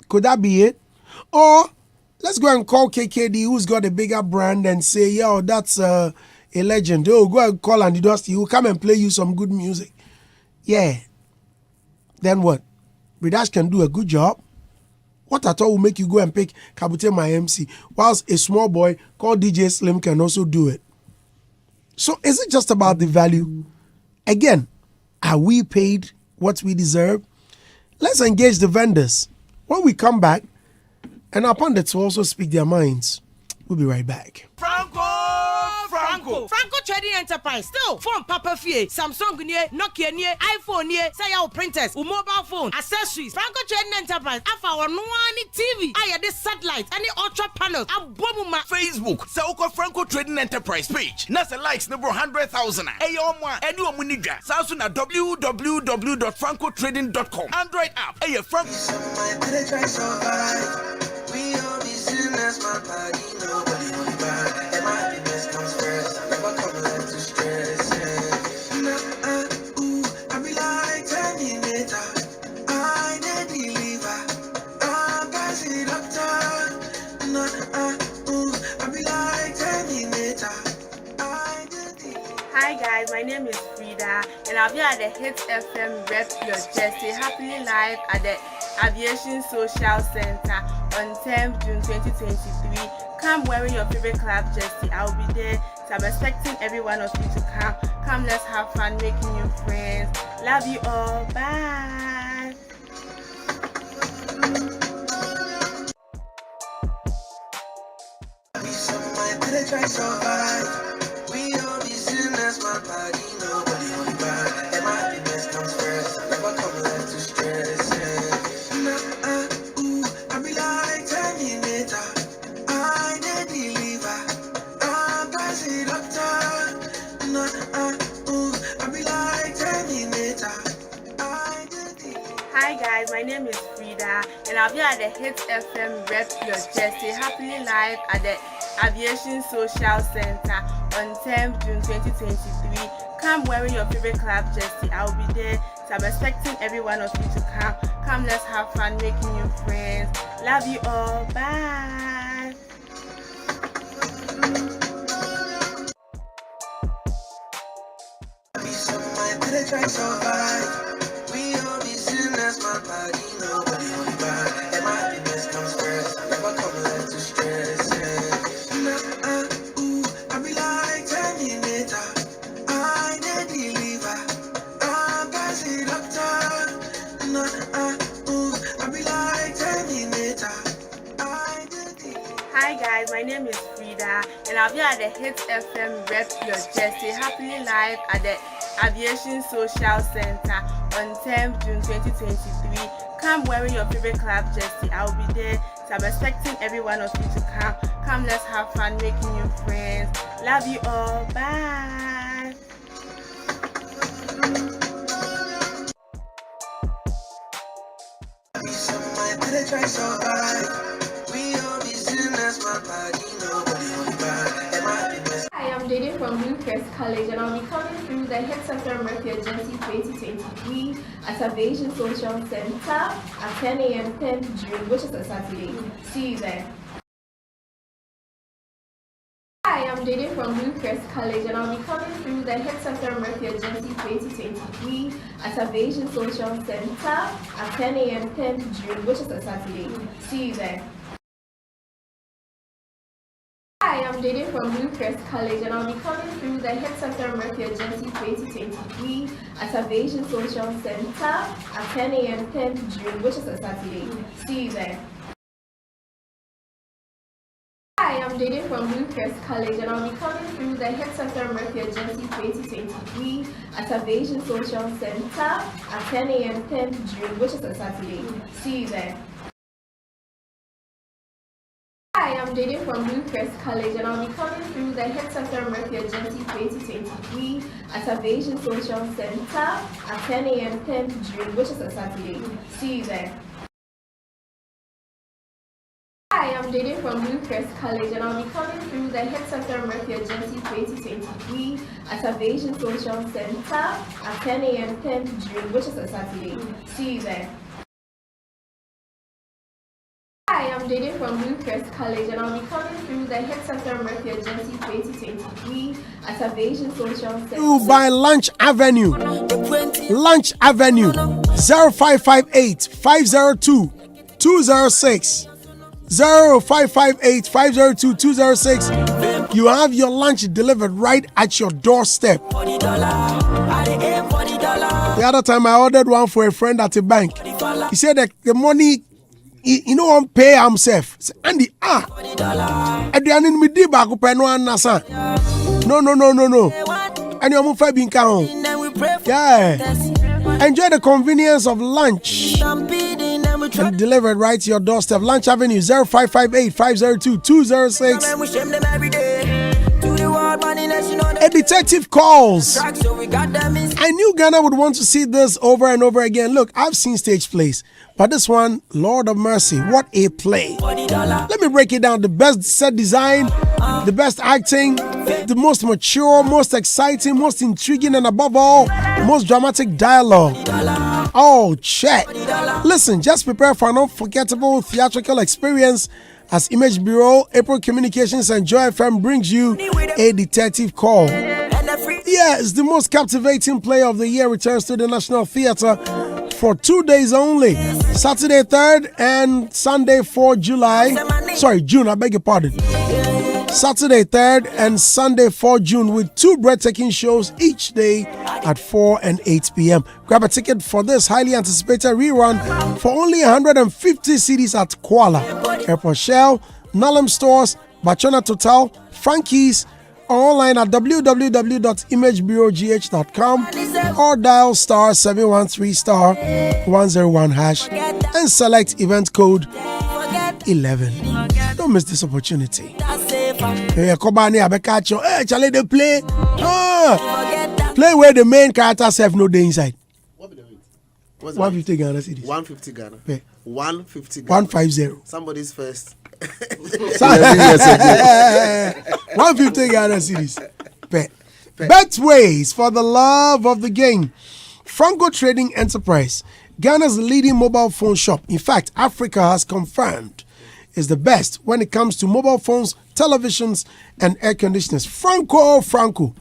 Could that be it? Or let's go and call KKD, who's got a bigger brand, and say, that's a legend. Go and call Andy Dusty, he will come and play you some good music. Yeah. Then what? Ridash can do a good job. What at all will make you go and pick Kabutey, my MC, whilst a small boy called DJ Slim can also do it? So is it just about the value? Again, are we paid what we deserve? Let's engage the vendors. When we come back, and our pundits will also speak their minds. We'll be right back. Franco Trading Enterprise still phone Papa Fie, Samsung nie, Nokia nie, iPhone nie, say our printers, mobile phone, accessories. Franco Trading Enterprise afa ono ani TV, this satellite, any ultra panels, abomuma Facebook. Say uko Franco Trading Enterprise page. Nasa likes number 100,000. Eyo mwa, eni omunidra. Sasu na www.francotrading.com. Android app. Eye Franco. We all be sitting as my body, nobody will buy. And my happiness comes first. I never come to stress. Hi guys, my name is Frida and I'll be at the Hitz FM Rep Your Jersey happily live at the Aviation Social Center on 10th June 2023. Come wearing your favorite club jersey. I'll be there. So I'm expecting every one of you to come. Come, let's have fun making new friends. Love you all. Bye. We all be sitting as my body, nobody only bad. And my happiness comes first. Never come left to stress. I be like Terminator. I the deliver. I'm passing doctor. I be like Terminator. Hi guys, my name is Frida and I'll be at the Hitz FM Rep Your Jersey happily live at the Aviation Social Center on 10th June 2023. Come wearing your favorite club jersey. I'll be there. So I'm expecting every one of you to come. Come, let's have fun making new friends. Love you all. Bye. We all be sitting as my body, nobody only bad. And my happiness comes first. Never come left to stress. I be like Terminator. I the deliver. I'm passing doctor. I be like Terminator. Hi guys, my name is Frida and I'll be at the Hitz FM Rep Your Jersey happily live at the Aviation Social Center on 10th June 2023. Come wearing your favorite club jersey. I'll be there. So I'm expecting every one of you to come. Come, let's have fun making new friends. Love you all. Bye. Hi, I'm Dede from Newcrest College and I'll be coming through the Hitz FM Rep Your Jersey 2023 at Aviation Social Center at 10 a.m. 10th June, which is a Saturday. See you there. Hi, I'm Dede from Newcrest College and I'll be coming through the Hitz FM Rep Your Jersey 2023 at Aviation Social Center at 10 a.m. 10th June, which is a Saturday. See you there. Hi, I'm Dede from Newcrest College and I'll be coming through the Hitz FM Rep Your Jersey 2023 at Aviation Social Center at 10 a.m. 10th June, which is a Saturday. See you there. Hi, I'm Dede from Newcrest College and I'll be coming through the Hitz FM Rep Your Jersey 2023 at Aviation Social Center at 10 a.m. 10th June, which is a Saturday. See you there. Hi, I'm Dede from Newcrest College and I'll be coming through the Hitz FM Rep Your Jersey 2023 at Aviation Social Center at 10 a.m. 10th June, which is a Saturday. See you there. Hi, I'm Dede from Newcrest College and I'll be coming through the Hitz FM Rep Your Jersey 2023 at Aviation Social Center at 10 a.m. 10th June, which is a Saturday. See you there. Hi, I'm Dede from Newcrest College and I'll be coming through the Hitz FM Rep Your Jersey 2023 at Aviation Social Center. By Lunch Avenue. Lunch Avenue 0558 502 206. 0558 502 206. You have your lunch delivered right at your doorstep. The other time I ordered one for a friend at a bank. He said that the money, you know, on pay himself. Andy, Adrian me di back up and one nasa. No. And you're moving being count. Yeah. Enjoy the convenience of lunch. And delivered right to your doorstep. Lunch Avenue 0558 502 206. A detective calls. I knew Ghana would want to see this over and over again. Look, I've seen stage plays, but this one, Lord of mercy, what a play. Let me break it down. The best set design, the best acting, the most mature, most exciting, most intriguing, and above all, most dramatic dialogue. Oh, check. Listen, just prepare for an unforgettable theatrical experience as Image Bureau, April Communications, and Joy FM brings you a detective call. Yes, the most captivating play of the year returns to the National Theatre for 2 days only. Saturday 3rd and Sunday 4 July. Sorry, June, I beg your pardon. Saturday 3rd and Sunday 4 June with 2 breathtaking shows each day at 4 and 8 p.m. Grab a ticket for this highly anticipated rerun for only 150 cedis at Kuala, Airport Shell, Nalem Stores, Bachona Total, Frankie's, or online at www.imagebureaugh.com or dial star 713 star 101 hash and select event code 11. Don't miss this opportunity. Hey, Kobani Abekacho. Hey, Charlie, they play. Play where the main characters have no day inside. What be the rate? 150 Ghana cedis. 150 Ghana. Pay. 150 Ghana. 150. Somebody's first. 150 Ghana cedis. Pay. Betways, for the love of the game. Franco Trading Enterprise, Ghana's leading mobile phone shop. In fact, Africa has confirmed is the best when it comes to mobile phones, televisions, and air conditioners. Franco.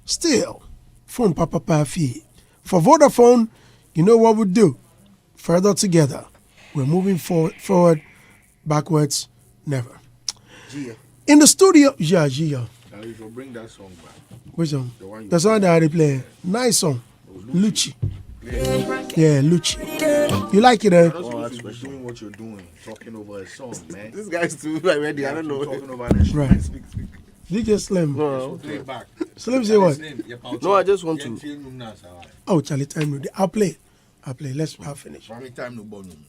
Still, phone papa fee. For Vodafone, you know what we do. Further together, we're moving forward, backwards, never. Gia. In the studio, Gia. Now you should bring that song back. Which song? one you The song that I play. Nice song. Lucci. Yeah, Lucci. You like it, eh? Doing what you're doing, talking over a song, man. This guy's too ready. I don't know. Talking over an instrument. Right. Speak. DJ Slim. Play it back. Slim say what? No, I just want to. Oh, Charlie, time no. I'll play. I'll finish. How many time no bonum?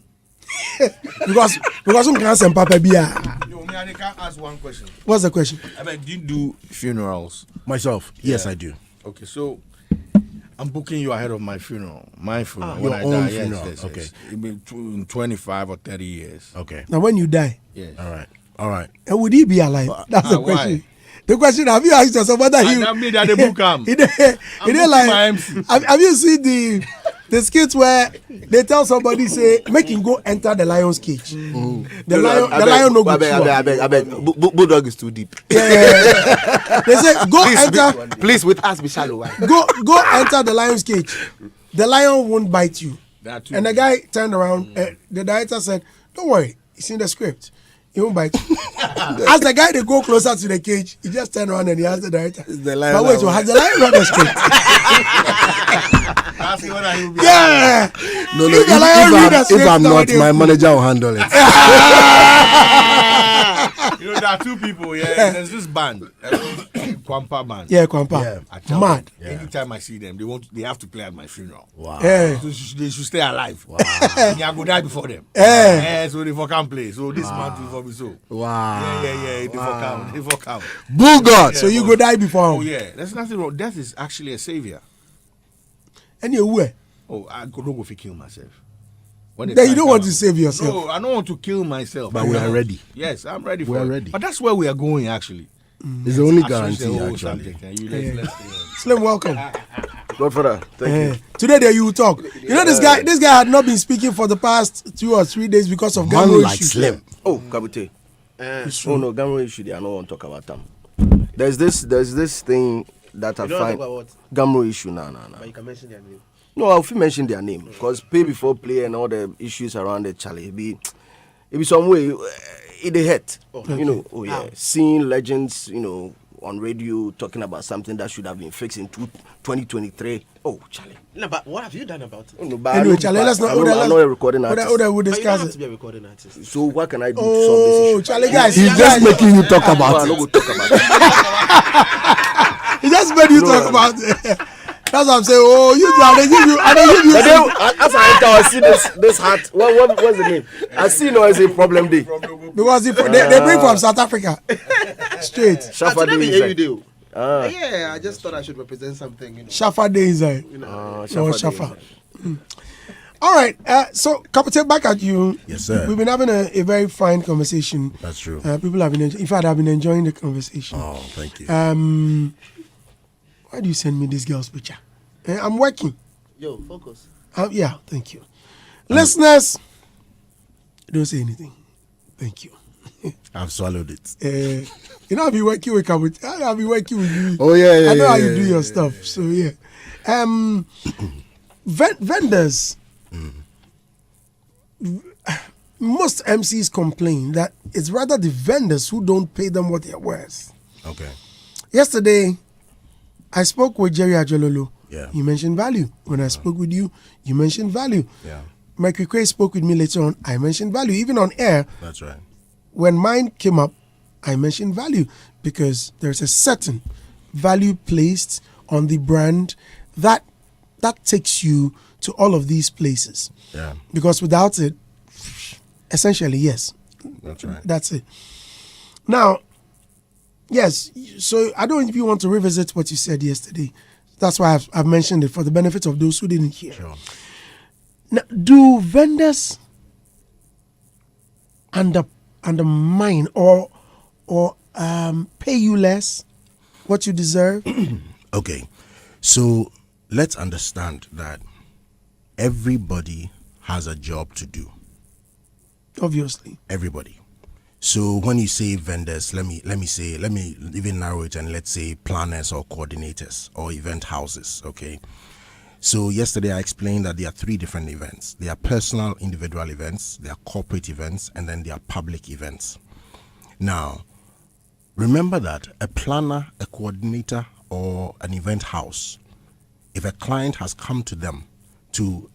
because some can't send Papa Bia. Yo, me, I can ask one question. What's the question? I mean, do you do funerals? Myself, yes, Yeah. I do. Okay, so I'm booking you ahead of my funeral. My funeral. Your when I own die, funeral, Yes. okay. It'll be in 25 or 30 years. Okay. Now, when you die, Yes. All right. and would he be alive? That's the why? question. The question: have you asked yourself whether he? That mean that they book him. He did booking like. my MC. Have you seen the skits where they tell somebody say make him go enter the lion's cage? The lion no go through. I beg. Bulldog is too deep. Yeah. They say go enter. Please, with us, be shallow. Go enter the lion's cage. The lion won't bite you. And the guy turned around. The director said, "Don't worry, it's in the script. He won't bite you." As the guy they go closer to the cage, he just turned around and he asked the director, the lion "But wait, has the lion read the script?" Yeah. No, If the lion read the if script, I'm not, nobody my will- manager will handle it. You know, there are two people, yeah. There's this band, Kwampa band. Yeah, Kwampa. Yeah. I tell Mad. them, anytime I see them, they have to play at my funeral. Wow. Yeah. So they should stay alive. Wow. Me, I go die before them. Yeah. So they for can't play. So this month will for me so. Wow. Yeah. They for count. Bull God. So you go die before Oh him. yeah, there's nothing wrong. Death is actually a savior. Anyway, Oh, I don't go to kill myself. When the then you time don't want to comes- save yourself. No, I don't want to kill myself. But we are ready. Yes, I'm ready for We are it. ready. But that's where we are going actually. It's the only I switched guarantee, the whole actually. subject, and let's Slim, welcome. Godfather, thank you. Today there you will talk. You know this guy had not been speaking for the past 2 or 3 days because of Man Gamro like issues. Slim. Oh, Kabutey. Oh no, Gamro issue. I don't want to talk about them. There's this thing that I find. Gamro issue. No. But you can mention their name. No, I'll mention their name because pay before play and all the issues around the Charlie. It be some way it the hurt. You know. Oh yeah, seeing legends. You know, on radio talking about something that should have been fixed in 2023. Oh, Charlie. No, but what have you done about it? Oh, no, but Anyway, I Charlie, let's not. I'm not a recording artist. We'll But you don't discuss have it. to be a recording artist. So what can I do to solve Oh, this issue? Charlie, guys, He's just making you talk No, about I'm not it. going to talk about it. he just made you talk about it. That's what I'm saying. Oh, you do. I give you. But then, as I enter, I see this hat. What's the name? I see no as a problem day. Because they bring from South Africa straight. Shafa Today day we is hear you like- do. Ah. Yeah, I just thought I should represent something. You know. Shafa day inside. Ah, No, Shafa Shafa. day. All right. So, Kabutey, back at you. Yes, sir. We've been having a very fine conversation. That's true. People have been. In fact, I've been enjoying the conversation. Oh, thank you. Why do you send me this girl's picture? I'm working. Yo, focus. Yeah, thank you. Listeners, don't say anything. Thank you. I've swallowed it. You know, I'll be working with Kabutey. I'll be working with you. Oh yeah. I know how you do your stuff. So yeah. Vendors. Most MCs complain that it's rather the vendors who don't pay them what they're worth. Okay. Yesterday, I spoke with Jerry Ajololo. Yeah. You mentioned value. When I spoke with you, you mentioned value. Yeah. Mike Quay spoke with me later on. I mentioned value. Even on air, That's right. when mine came up, I mentioned value because there's a certain value placed on the brand that takes you to all of these places. Yeah. Because without it, essentially, yes. That's right. That's it. Now, yes, so I don't even want to revisit what you said yesterday. That's why I've mentioned it for the benefit of those who didn't hear. Sure. Now, do vendors undermine or pay you less what you deserve? Okay. So let's understand that everybody has a job to do. Obviously. Everybody. So when you say vendors, let me even narrow it and let's say planners or coordinators or event houses. Okay. So yesterday I explained that there are 3 different events. There are personal individual events, there are corporate events, and then there are public events. Now, remember that a planner, a coordinator, or an event house, if a client has come to them to,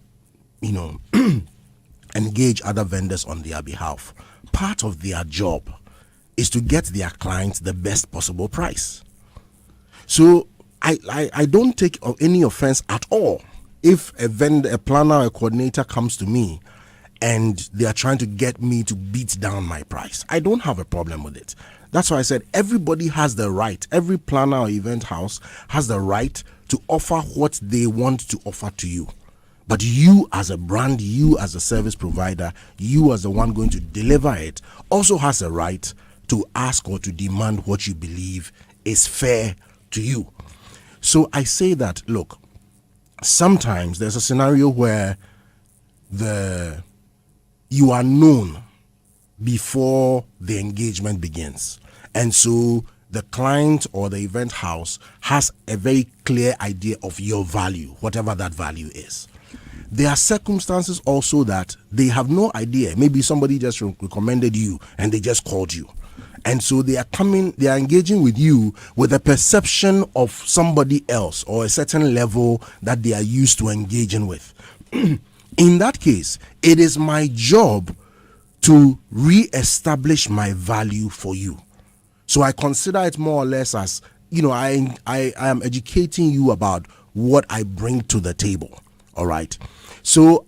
engage other vendors on their behalf, part of their job is to get their clients the best possible price. So I don't take any offense at all if a vendor, a planner, or a coordinator comes to me and they are trying to get me to beat down my price. I don't have a problem with it. That's why I said everybody has the right, every planner or event house has the right to offer what they want to offer to you. But you as a brand, you as a service provider, you as the one going to deliver it, also has a right to ask or to demand what you believe is fair to you. So I say that, look, sometimes there's a scenario where you are known before the engagement begins. And so the client or the event house has a very clear idea of your value, whatever that value is. There are circumstances also that they have no idea. Maybe somebody just recommended you and they just called you. And so they are engaging with you with a perception of somebody else or a certain level that they are used to engaging with. In that case, it is my job to re-establish my value for you. So I consider it more or less as, I am educating you about what I bring to the table. All right. So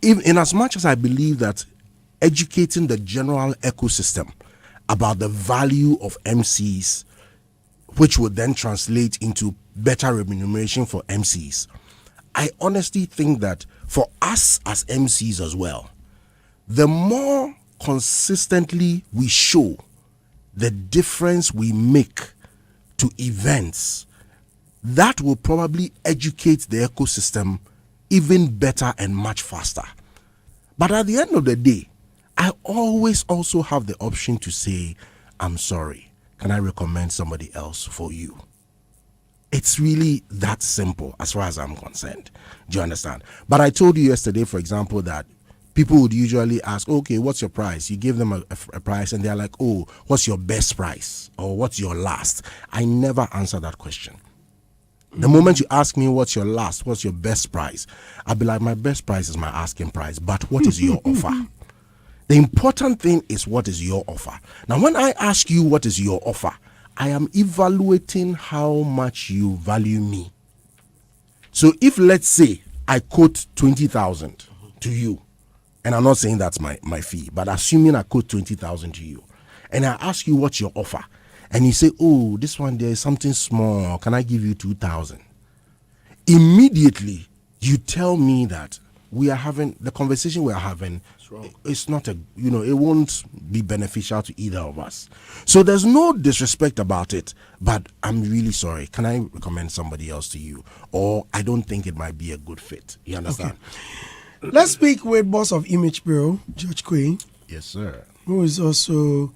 in as much as I believe that educating the general ecosystem about the value of MCs, which would then translate into better remuneration for MCs, I honestly think that for us as MCs as well, the more consistently we show the difference we make to events, that will probably educate the ecosystem even better and much faster. But at the end of the day, I always also have the option to say, I'm sorry, can I recommend somebody else for you? It's really that simple as far as I'm concerned. Do you understand? But I told you yesterday, for example, that people would usually ask, okay, what's your price? You give them a price and they're like, oh, what's your best price? Or what's your last? I never answer that question. The moment you ask me what's your last, what's your best price, I'll be like, my best price is my asking price, but what is your offer? The important thing is what is your offer. Now, when I ask you what is your offer, I am evaluating how much you value me. So if, let's say, I quote 20,000 to you, and I'm not saying that's my fee, but assuming I quote 20,000 to you, and I ask you what's your offer, and you say, oh, this one there is something small, can I give you 2,000? Immediately, you tell me that the conversation we are having, it's not it won't be beneficial to either of us. So there's no disrespect about it, but I'm really sorry. Can I recommend somebody else to you? Or I don't think it might be a good fit. You understand? Okay. Let's speak with boss of Image Bureau, Judge Quay. Yes, sir. Who is also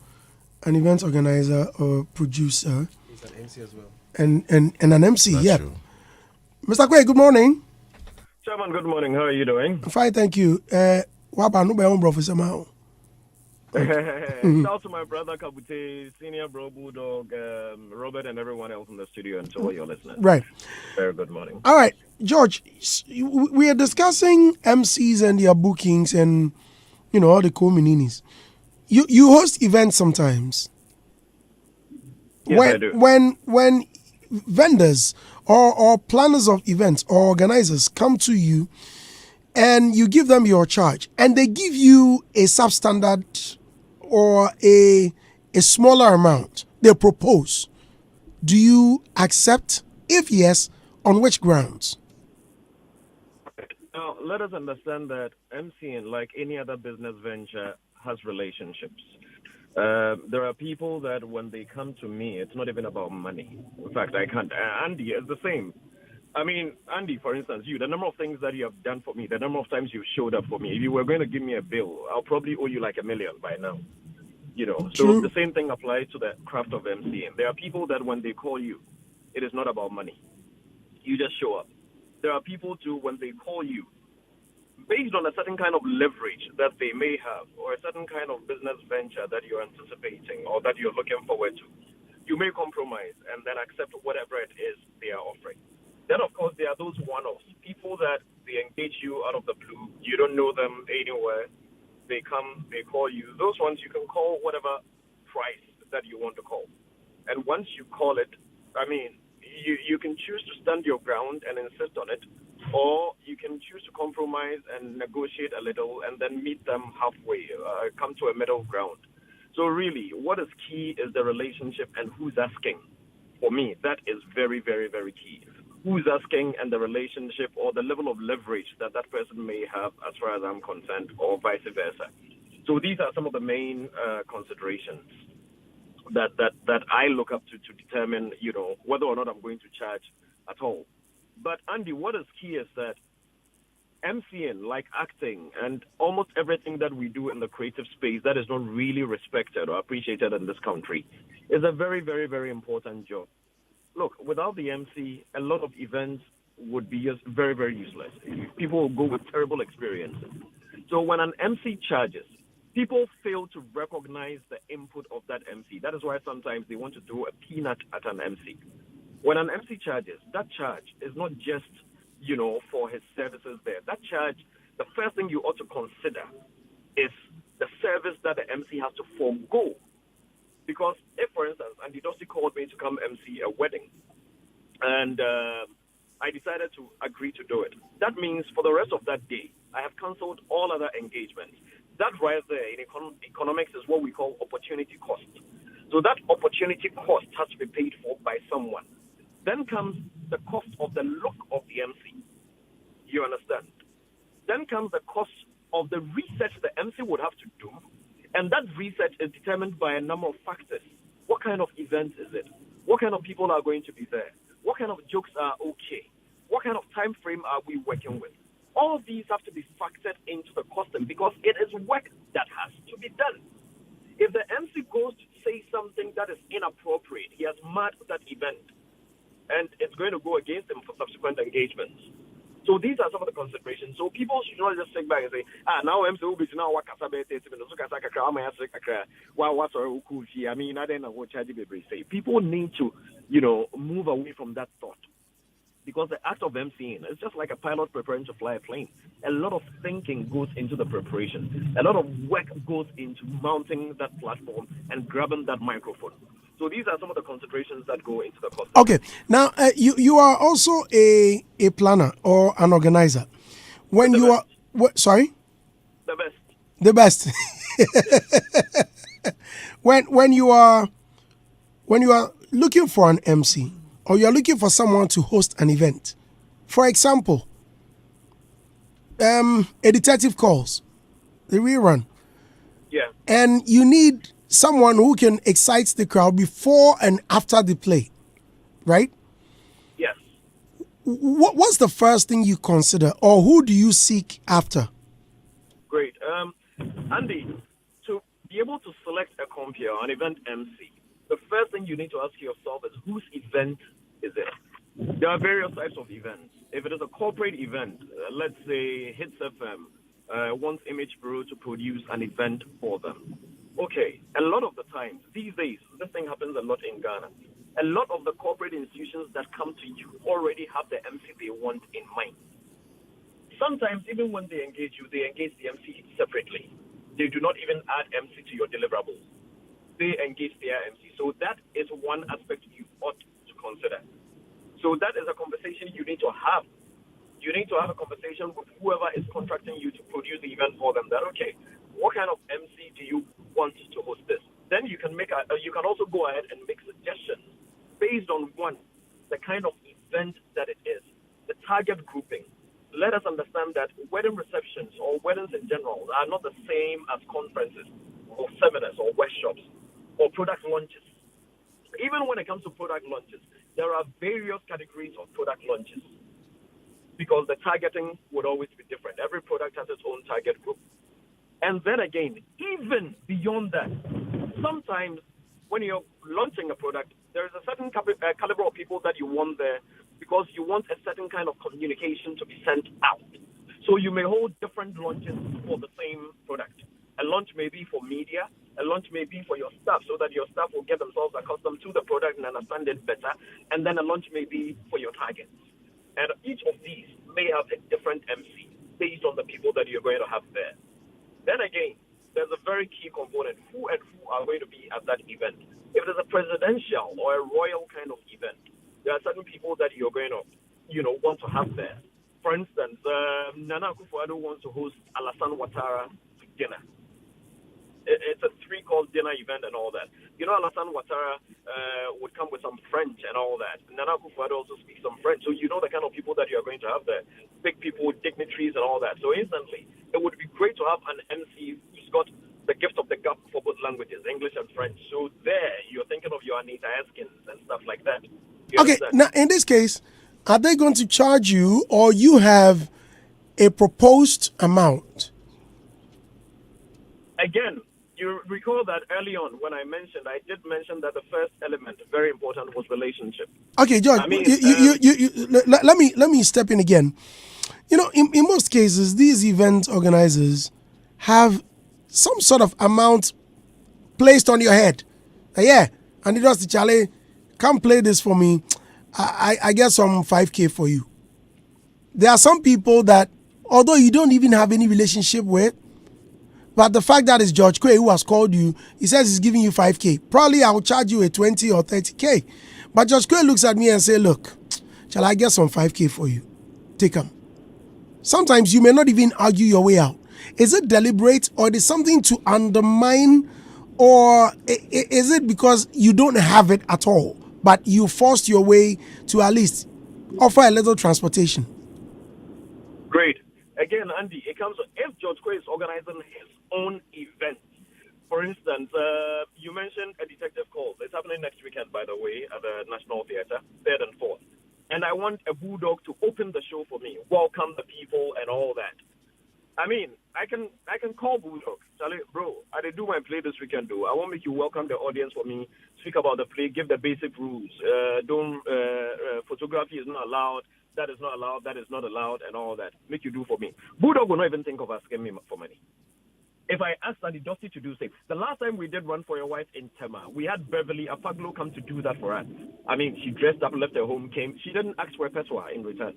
an event organizer or producer. He's an MC as well. And an MC, That's yeah. true. Mr. Quay, good morning. Chairman, good morning. How are you doing? Fine, thank you. What about no Professor Mao? Shout out to my brother Kabutey, senior bro Bulldog, Robert, and everyone else in the studio, and to all your listeners. Right. Very good morning. All right, George, we are discussing MCs and their bookings and, all the co-mininis. You host events sometimes. Yes, I do. When vendors or planners of events or organizers come to you and you give them your charge and they give you a substandard or a smaller amount they propose, do you accept? If yes, on which grounds? Now, let us understand that MCing, like any other business venture, has relationships. There are people that when they come to me, it's not even about money. In fact, I can't. Andy is the same. I mean, Andy, for instance, the number of things that you have done for me, the number of times you've showed up for me, if you were going to give me a bill, I'll probably owe you like $1 million by now. So the same thing applies to the craft of MCing. There are people that when they call you, it is not about money. You just show up. There are people too, when they call you, based on a certain kind of leverage that they may have or a certain kind of business venture that you're anticipating or that you're looking forward to, you may compromise and then accept whatever it is they are offering. Then, of course, there are those one-offs, people that they engage you out of the blue. You don't know them anywhere. They come, they call you. Those ones you can call whatever price that you want to call. And once you call it, I mean, you can choose to stand your ground and insist on it, or you can choose to compromise and negotiate a little and then meet them halfway, come to a middle ground. So really, what is key is the relationship and who's asking. For me, that is very, very, very key. Who's asking and the relationship or the level of leverage that that person may have as far as I'm concerned, or vice versa. So these are some of the main considerations that I look up to determine, whether or not I'm going to charge at all. But Andy, what is key is that MCing, like acting and almost everything that we do in the creative space that is not really respected or appreciated in this country, is a very, very, very important job. Look, without the MC, a lot of events would be just very, very useless. People will go with terrible experiences. So when an MC charges, people fail to recognize the input of that MC. That is why sometimes they want to throw a peanut at an MC. When an MC charges, that charge is not just, for his services there. That charge, the first thing you ought to consider is the service that the MC has to forego. Because if, for instance, Andy Dossi called me to come MC a wedding, and I decided to agree to do it, that means for the rest of that day, I have cancelled all other engagements. That right there in economics is what we call opportunity cost. So that opportunity cost has to be paid for by someone. Then comes the cost of the look of the MC. You understand? Then comes the cost of the research the MC would have to do. And that research is determined by a number of factors. What kind of event is it? What kind of people are going to be there? What kind of jokes are okay? What kind of time frame are we working with? All of these have to be factored into the costing because it is work that has to be done. If the MC goes to say something that is inappropriate, he has marked that event, and it's going to go against him for subsequent engagements. So these are some of the considerations. So people should not just sit back and say, now MC will be now what I mean, I don't know what charge say. People need to, move away from that thought. Because the act of MCing is just like a pilot preparing to fly a plane. A lot of thinking goes into the preparation. A lot of work goes into mounting that platform and grabbing that microphone. So these are some of the considerations that go into the cost. Okay. Now, you are also a planner or an organizer. When The you best. are... sorry? The best. The best. when you are looking for an MC or you are looking for someone to host an event, for example, a detective calls, the rerun, Yeah. and you need someone who can excite the crowd before and after the play, right? Yes. What's the first thing you consider, or who do you seek after? Great. Andy, to be able to select a compere or an event MC, the first thing you need to ask yourself is whose event is it? There are various types of events. If it is a corporate event, let's say Hitz FM wants Image Bureau to produce an event for them. Okay, a lot of the times, these days, this thing happens a lot in Ghana. A lot of the corporate institutions that come to you already have the MC they want in mind. Sometimes, even when they engage you, they engage the MC separately. They do not even add MC to your deliverables. They engage their MC. So that is one aspect you ought to consider. So that is a conversation you need to have. You need to have a conversation with whoever is contracting you to produce the event for them. That, okay, what kind of MC do you want to host this? Then you can you can also go ahead and make suggestions based on one, the kind of event that it is, the target grouping. Let us understand that wedding receptions or weddings in general are not the same as conferences or seminars or workshops or product launches. Even when it comes to product launches, there are various categories of product launches because the targeting would always be different. Every product has its own target group. And then again, even beyond that, sometimes when you're launching a product, there is a certain caliber of people that you want there because you want a certain kind of communication to be sent out. So you may hold different launches for the same product. A launch may be for media, a launch may be for your staff so that your staff will get themselves accustomed to the product and understand it better, and then a launch may be for your targets. And each of these may have a different MC based on the people that you're going to have there. Then again, there's a very key component, who and who are going to be at that event. If it is a presidential or a royal kind of event, there are certain people that you're going to, want to have there. For instance, Nana Akufo-Addo wants to host Alassane Ouattara dinner. It's a 3-course dinner event and all that. Alassane Ouattara would come with some French and all that. Nana Akufo-Addo also speaks some French. So you know the kind of people that you're going to have there. Big people, dignitaries and all that. So instantly, it would be great to have an MC who's got the gift of the gab for both languages, English and French. So there, you're thinking of your Anita Eskins and stuff like that. Okay, now in this case, are they going to charge you or you have a proposed amount? Again, you recall that early on when I did mention that the first element, very important, was relationship. Okay, George, let me step in again. In most cases, these event organizers have some sort of amount placed on your head. Yeah, and it was the Charlie, come play this for me. I get some 5K for you. There are some people that, although you don't even have any relationship with, but the fact that it's George Quay who has called you, he says he's giving you 5K. Probably I will charge you a 20 or 30K. But George Quay looks at me and say, look, shall I get some 5K for you? Take them. Sometimes you may not even argue your way out. Is it deliberate or is it something to undermine, or is it because you don't have it at all, but you forced your way to at least offer a little transportation? Great. Again, Andy, it comes if George Quay is organizing his own event. For instance, you mentioned a detective call. It's happening next weekend, by the way, at the National Theatre, 3rd and 4th. And I want a bulldog to open the show for me, welcome the people and all that. I mean, I can call Bulldog. Charlie, bro, I did do my play this weekend, though. I want to make you welcome the audience for me, speak about the play, give the basic rules. Photography is not allowed, that is not allowed, that is not allowed, and all that. Make you do for me. Bulldog will not even think of asking me for money. If I asked Sandy Dusty to do same, the last time we did Run for Your Wife in Tema, we had Beverly Apaglo come to do that for us. I mean, she dressed up, left her home, came. She didn't ask for a pesewa in return.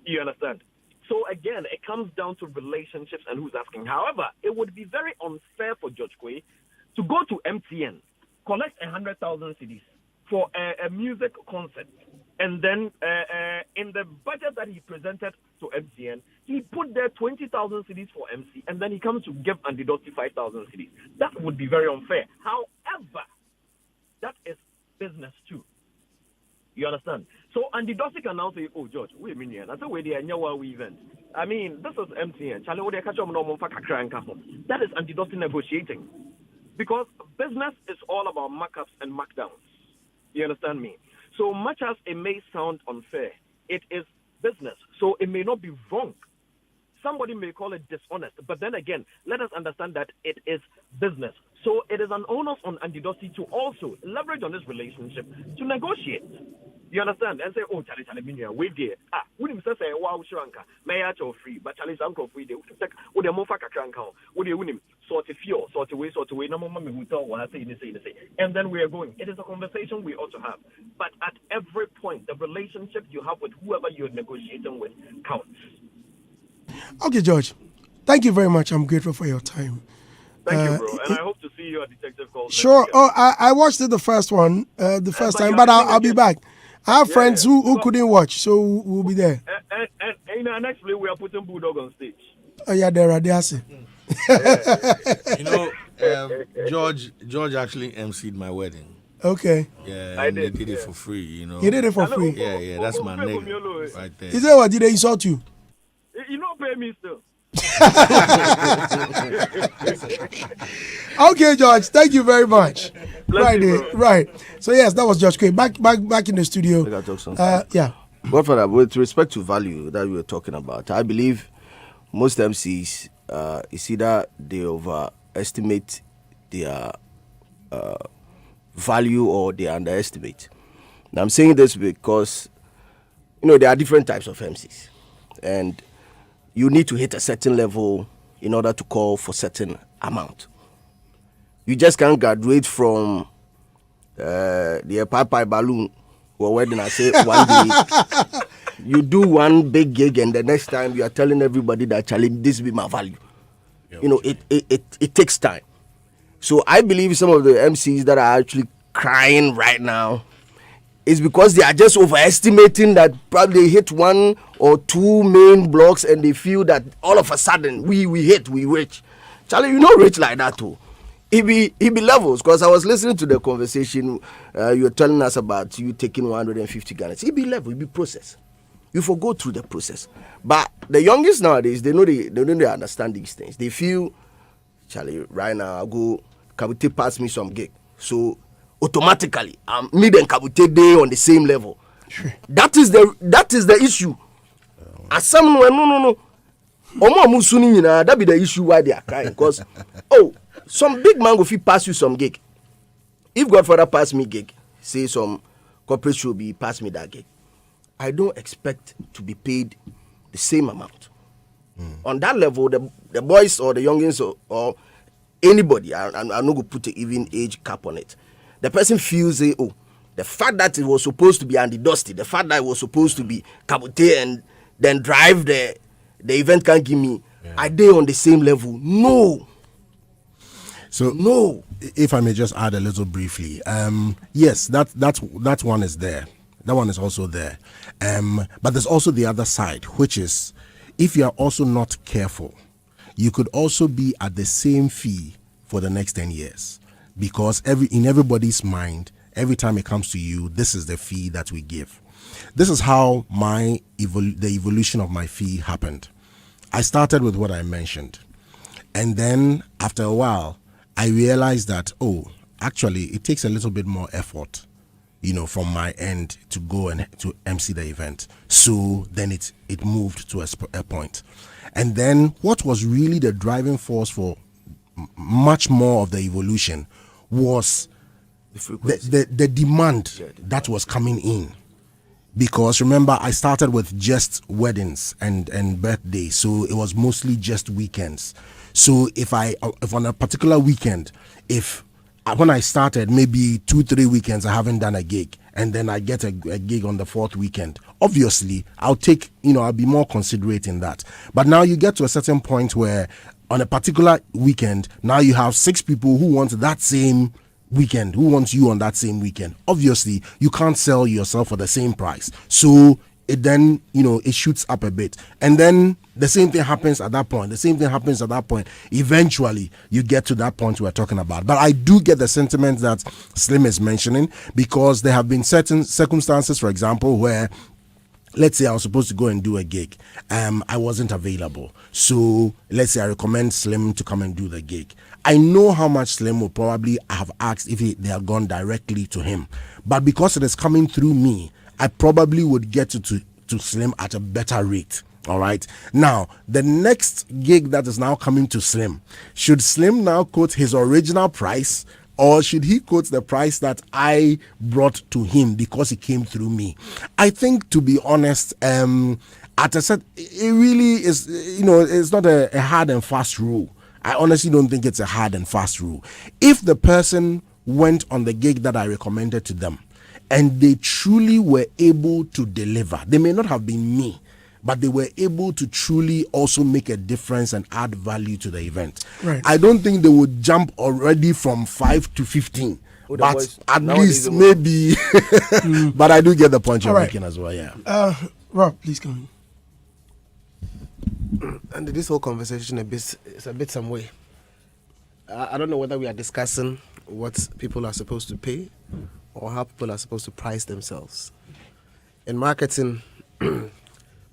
You understand? So again, it comes down to relationships and who's asking. However, it would be very unfair for George Quay to go to MTN, collect 100,000 CDs for a music concert, and then in the budget that he presented to MTN, he put there 20,000 CDs for MC, and then he comes to give Andy Dusty 5,000 CDs. That would be very unfair. However, that is business too. You understand? So Andy Dusty can now say, oh, George, wait a minute. I said, wait, the event. I mean, this is MTN. That is Andy Dusty negotiating. Because business is all about markups and markdowns. You understand me? So much as it may sound unfair, it is business. So it may not be wrong somebody may call it dishonest, but then again, let us understand that it is business. So it is an onus on Andy Dossi to also leverage on this relationship to negotiate. You understand? And say, oh, Charlie, we did. We didn't say, wow, shranka, may I free, but Charlie's uncle free. Would a mofaka crank, would you win him? Sort of way, no moment we talk what I say, and then we are going. It is a conversation we ought to have. But at every point, the relationship you have with whoever you're negotiating with counts. Okay, George. Thank you very much. I'm grateful for your time. Thank you, bro. And I hope to see you at Detective Calls. Sure. Oh, I watched it the first time, but I'll be back. I have friends who couldn't watch, so we'll be there. And next week we are putting Bulldog on stage. Oh yeah, there are there. George actually emceed my wedding. Okay. Yeah, and they did it for free, you know. He did it for free? Yeah, that's my nigga right there. He said, what, did they insult you? You don't pay me still. Okay, George, thank you very much. Right. So yes, that was George Quay. Back in the studio. Yeah. Godfather, with respect to value that we were talking about, I believe most MCs is either they overestimate their value or they underestimate. Now I'm saying this because there are different types of MCs, and you need to hit a certain level in order to call for certain amount. You just can't graduate from the Pie balloon or wedding. I say one day you do one big gig and the next time you are telling everybody that challenge this be my value. It takes time. So I believe some of the MCs that are actually crying right now is because they are just overestimating that probably they hit one or two main blocks and they feel that all of a sudden we rich. Charlie, you not rich like that too. He be levels, because I was listening to the conversation you were telling us about you taking 150 Ghana. He be level, he be process. You go through the process. But the youngest nowadays, they don't understand these things. They feel, Charlie, right now I go Kabutey pass me some gig. So automatically, me and Kabutey they on the same level. Sure. That is the issue. As someone no. That be the issue why they are crying. Because some big man go fit pass you some gig. If Godfather pass me gig, say some corporate show be pass me that gig, I don't expect to be paid the same amount. On that level, the boys or the youngins or anybody, I'm not going to put an even age cap on it. The person feels, the fact that it was supposed to be Andy Dusty, the fact that it was supposed to be Kabutey and then drive the event can't give me, are they on the same level? No. So no. If I may just add a little briefly, yes, that one is there. That one is also there. But there's also the other side, which is if you are also not careful, you could also be at the same fee for the next 10 years. Because in everybody's mind, every time it comes to you, this is the fee that we give. This is how the evolution of my fee happened. I started with what I mentioned. And then after a while, I realized that, actually, it takes a little bit more effort, from my end to go and to MC the event. So then it moved to a point. And then what was really the driving force for much more of the evolution was the demand that was coming in. Because remember, I started with just weddings and birthdays, so it was mostly just weekends. So if on a particular weekend, when I started, maybe 2-3 weekends, I haven't done a gig, and then I get a gig on the 4th weekend, obviously, I'll take, I'll be more considerate in that. But now you get to a certain point where on a particular weekend, now you have 6 people who want that same weekend, who wants you on that same weekend. Obviously, you can't sell yourself for the same price. So it then, it shoots up a bit. And then the same thing happens at that point. Eventually, you get to that point we're talking about. But I do get the sentiment that Slim is mentioning, because there have been certain circumstances, for example, where, let's say I was supposed to go and do a gig. I wasn't available. So let's say I recommend Slim to come and do the gig. I know how much Slim will probably have asked if they had gone directly to him. But because it is coming through me, I probably would get to Slim at a better rate All right. Now, the next gig that is now coming to Slim, should Slim now quote his original price, or should he quote the price that I brought to him because it came through me? I think, to be honest, at a set, it really is, it's not a hard and fast rule. I honestly don't think it's a hard and fast rule. If the person went on the gig that I recommended to them and they truly were able to deliver, they may not have been me, but they were able to truly also make a difference and add value to the event. Right. I don't think they would jump already from 5 to 15. Oh, the But boys, at nowadays least they maybe. But I do get the point you're All right. making as well, yeah. Rob, please come. And this whole conversation is a bit some way. I don't know whether we are discussing what people are supposed to pay or how people are supposed to price themselves. In marketing,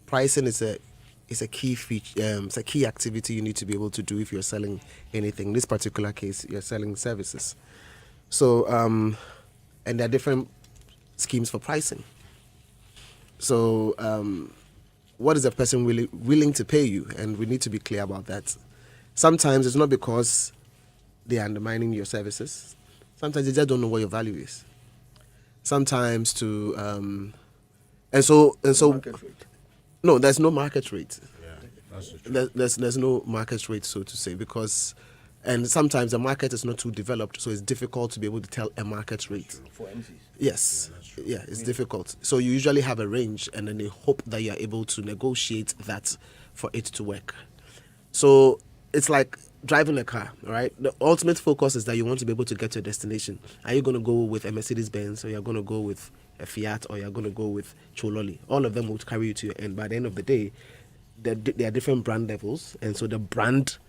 pricing is a key feature. It's a key activity you need to be able to do if you're selling anything. In this particular case, you're selling services. So, and there are different schemes for pricing. So, what is a person really willing to pay you? And we need to be clear about that. Sometimes it's not because they are undermining your services. Sometimes they just don't know what your value is. Sometimes and so no, there's no market rate. Yeah, that's true. There's no market rate, so to say, because and sometimes the market is not too developed, so it's difficult to be able to tell a market rate. For MCs. Yes, yeah, it's difficult. So you usually have a range, and then they hope that you are able to negotiate that for it to work. So it's like driving a car, right? The ultimate focus is that you want to be able to get to a destination. Are you going to go with a Mercedes-Benz, or you're going to go with a Fiat, or you're going to go with Chololi? All of them will carry you to your end. By the end of the day, there are different brand levels, and so the brand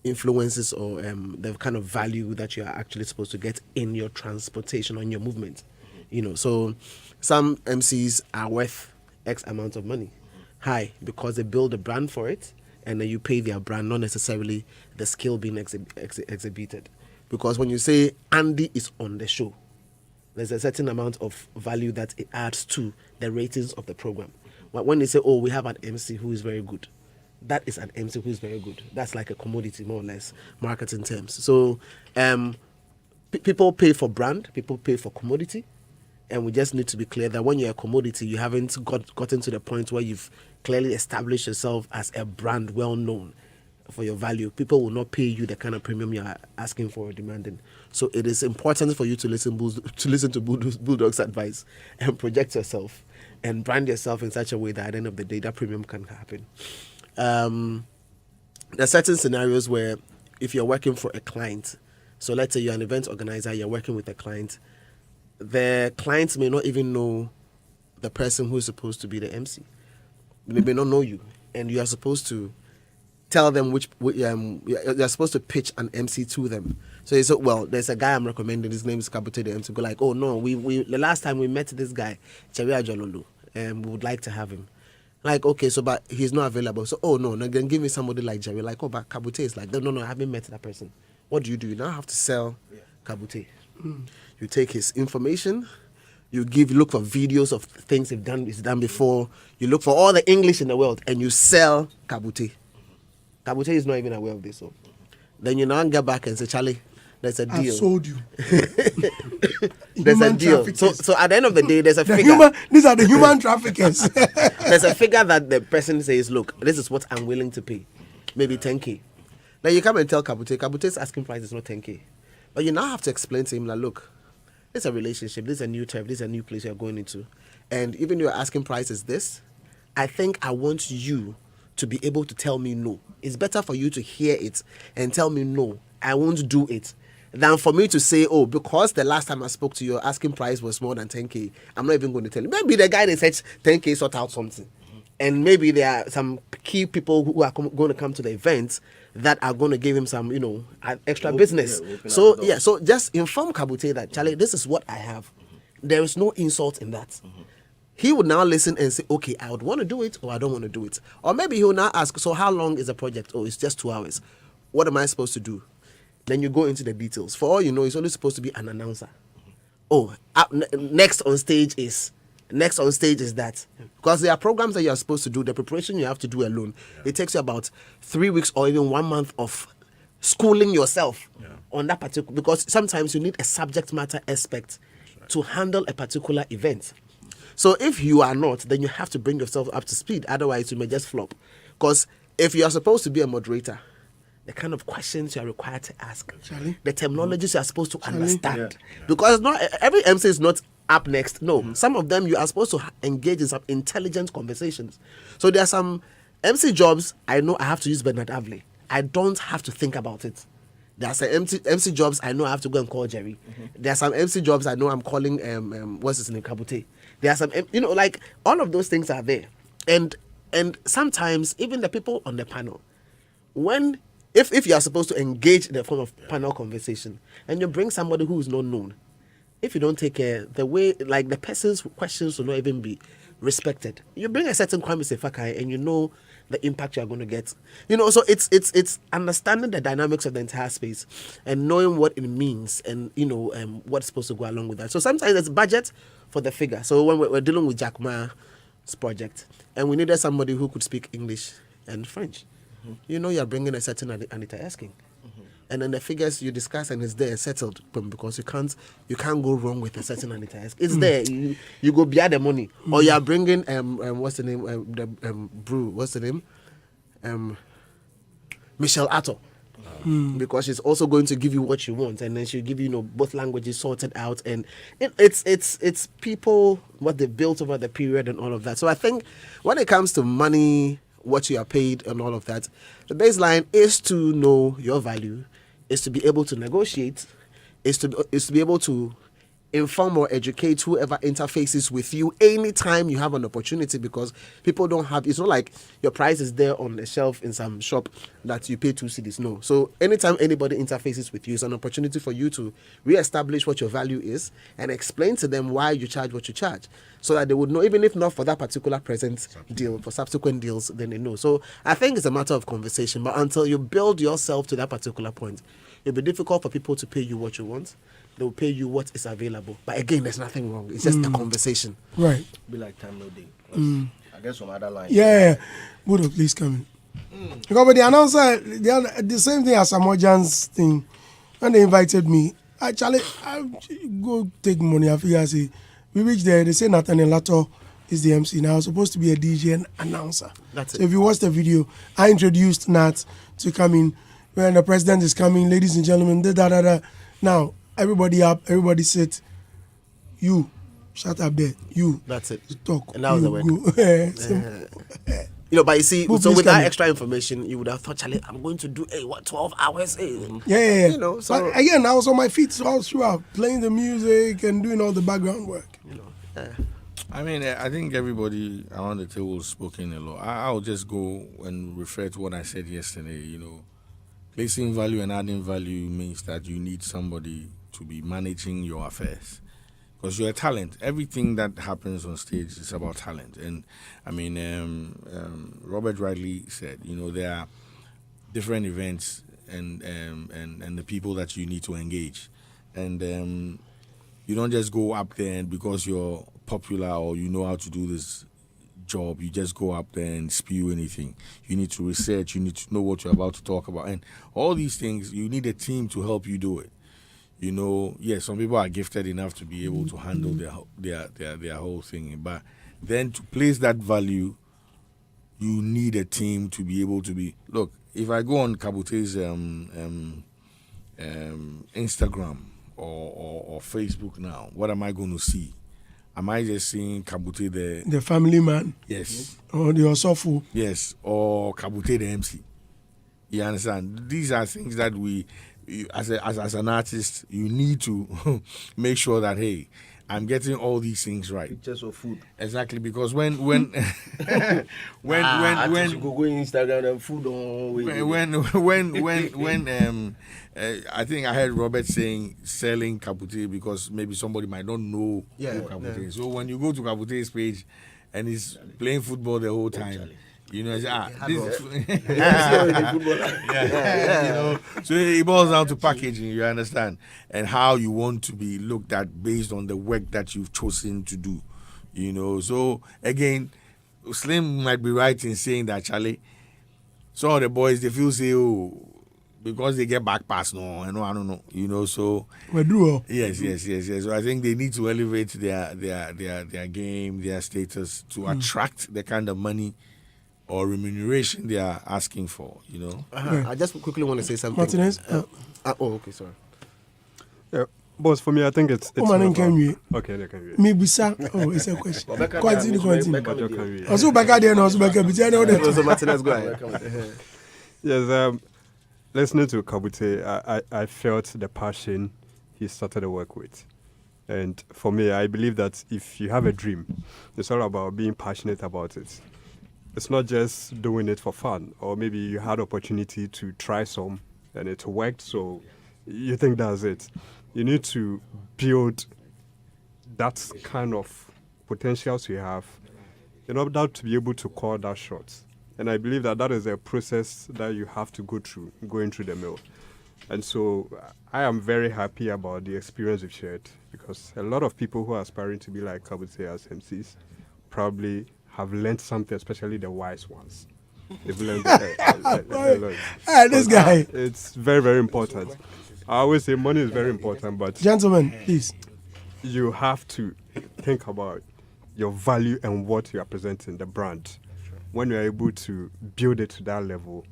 influences or the kind of value that you are actually supposed to get in your transportation or in your movement. So some MCs are worth X amount of money, high, because they build a brand for it, and then you pay their brand, not necessarily the skill being exhibited. Because when you say Andy is on the show, there's a certain amount of value that it adds to the ratings of the program. But when they say, oh, we have an MC who is very good, that is an MC who is very good. That's like a commodity, more or less, marketing terms. So people pay for brand, people pay for commodity, and we just need to be clear that when you're a commodity, you haven't gotten to the point where you've clearly established yourself as a brand well known for your value. People will not pay you the kind of premium you're asking for or demanding. So it is important for you to listen to Bulldog's advice and project yourself and brand yourself in such a way that at the end of the day, that premium can happen. There are certain scenarios where if you're working for a client, so let's say you're an event organizer, you're working with a client, the clients may not even know the person who is supposed to be the MC. They may not know you, and you are supposed to tell them you're supposed to pitch an MC to them. So you say, well, there's a guy I'm recommending, his name is Kabutey, the MC. Go like, oh no, we the last time we met this guy, Cheria Jololo, and we would like to have him. Like, okay, so but he's not available. So, oh no, then give me somebody like Jerry. Like, oh, but Kabutey is like, no, I haven't met that person. What do? You now have to sell Kabutey. You take his information, you look for videos of things he's done before, you look for all the English in the world, and you sell Kabutey. Kabutey is not even aware of this. So then you now get back and say, Charlie, there's a deal. I sold you. There's a deal. So at the end of the day, there's a figure. These are the human traffickers. There's a figure that the person says, look, this is what I'm willing to pay. Maybe 10K. Now you come and tell Kabutey's asking price is not 10K. But you now have to explain to him that, look, it's a relationship, this is a new turf, this is a new place you're going into. And even your asking price is this, I think I want you to be able to tell me no. It's better for you to hear it and tell me no, I won't do it, than for me to say, oh, because the last time I spoke to you, your asking price was more than 10K, I'm not even going to tell you. Maybe the guy that said 10K sort out something. And maybe there are some key people who are going to come to the event that are going to give him some, extra business. So just inform Kabutey that, Charlie, this is what I have. There is no insult in that. He would now listen and say, okay, I would want to do it or I don't want to do it. Or maybe he will now ask, so how long is the project? Oh, it's just 2 hours. What am I supposed to do? Then you go into the details. For all you know, it's only supposed to be an announcer. Oh, next on stage is Next on stage is that. Because there are programs that you're supposed to do, the preparation you have to do alone. It takes you about 3 weeks or even 1 month of schooling yourself on that particular, because sometimes you need a subject matter expert to handle a particular event. So if you are not, then you have to bring yourself up to speed. Otherwise, you may just flop. Because if you are supposed to be a moderator, the kind of questions you are required to ask, the terminologies you are supposed to understand. Because not every MC is not up next. No, some of them you are supposed to engage in some intelligent conversations. So there are some MC jobs I know I have to use Bernard Avley. I don't have to think about it. There are some MC jobs I know I have to go and call Jerry. There are some MC jobs I know I'm calling what's his name, Kabutey. There are some, like all of those things are there, and sometimes even the people on the panel, when if you are supposed to engage in the form of panel conversation and you bring somebody who is not known, if you don't take care, the way like the person's questions will not even be respected. You bring a certain Kwame Sefakai and you know the impact you are going to get. So it's understanding the dynamics of the entire space and knowing what it means and what's supposed to go along with that. So sometimes there's budget for the figure. So when we're dealing with Jack Ma's project and we needed somebody who could speak English and French, you're bringing a certain Anita Esking. And then the figures you discuss and it's there settled because you can't go wrong with a certain Anita Esking. It's there. You go beyond the money. Or you are bringing what's the name what's the name Michelle Atto. Because she's also going to give you what you want, and then she'll give you both languages sorted out, and it's people what they built over the period and all of that. So I think when it comes to money, what you are paid and all of that, the baseline is to know your value, is to be able to negotiate, is to be able to inform or educate whoever interfaces with you anytime you have an opportunity, because people don't have, it's not like your price is there on the shelf in some shop that you pay 2 cedis. No. So anytime anybody interfaces with you, it's an opportunity for you to reestablish what your value is and explain to them why you charge what you charge, so that they would know, even if not for that particular present deal, for subsequent deals, then they know. So I think it's a matter of conversation, but until you build yourself to that particular point, it'll be difficult for people to pay you what you want. They'll pay you what is available. But again, there's nothing wrong. It's just a conversation. Right. Be like time no day. I guess some other lines. Yeah. Budo, please come in. Because with the announcer, the same thing as Samojan's thing, when they invited me, I go take money. I figure, I say, we reached there, they say Nathaniel Lato is the MC. Now I was supposed to be a DJ and announcer. That's it. So if you watch the video, I introduced Nat to come in. When the president is coming, ladies and gentlemen, Now, everybody up, everybody sit. You, shut up there. You. That's it. Talk. And that was the work. But you see, so with that extra information, you would have thought, Charlie, I'm going to do 12 hours? Yeah. So but again, I was on my feet all throughout, playing the music and doing all the background work. I mean, I think everybody around the table has spoken a lot. I'll just go and refer to what I said yesterday. Placing value and adding value means that you need somebody to be managing your affairs, because you're a talent. Everything that happens on stage is about talent. And I mean, Robert rightly said, there are different events and the people that you need to engage, and you don't just go up there and because you're popular or you know how to do this job, you just go up there and spew anything. You need to research, you need to know what you're about to talk about, and all these things, you need a team to help you do it. Yes, some people are gifted enough to be able to handle their whole thing, but then to place that value, you need a team to be able to be. Look, if I go on Kabutey's Instagram or Facebook now, what am I going to see? Am I just seeing Kabutey the family man? Yes. Or the Osofu? Yes. Or Kabutey the MC. You understand? These are things that as an artist, you need to make sure that, hey, I'm getting all these things right. Pictures of food. Exactly, because when you go Instagram and food I think I heard Robert saying selling Kabutey because maybe somebody might not know who Kabutey is. So when you go to Kabutey's page and he's playing football the whole time, so it boils down to packaging, you understand, and how you want to be looked at based on the work that you've chosen to do. you know. So again, Slim might be right in saying that, Charlie, some of the boys, they feel say, oh, because they get back pass, no, I don't know, you know. So yes. So I think they need to elevate their game, their status to attract the kind of money or remuneration they are asking for, you know. I just quickly want to say something. Martinez? Okay, sorry. Yeah, boss, for me, I think it's man, okay, they can maybe sir. Oh, it's a question. Continue. Also, back there, also back there. So Martinez, go ahead. Yes, listening to Kabutey, I felt the passion he started to work with. And for me, I believe that if you have a dream, it's all about being passionate about it. It's not just doing it for fun, or maybe you had opportunity to try some and it worked, so you think that's it. You need to build that kind of potentials you have in order to be able to call that shot. And I believe that is a process that you have to go through, going through the mill. And so I am very happy about the experience we've shared, because a lot of people who are aspiring to be like Kabutey as MCs probably have learned something, especially the wise ones. They've learned this guy. It's very, very important. I always say money is very important, but gentlemen, please. You have to think about your value and what you are presenting, the brand. When you are able to build it to that level,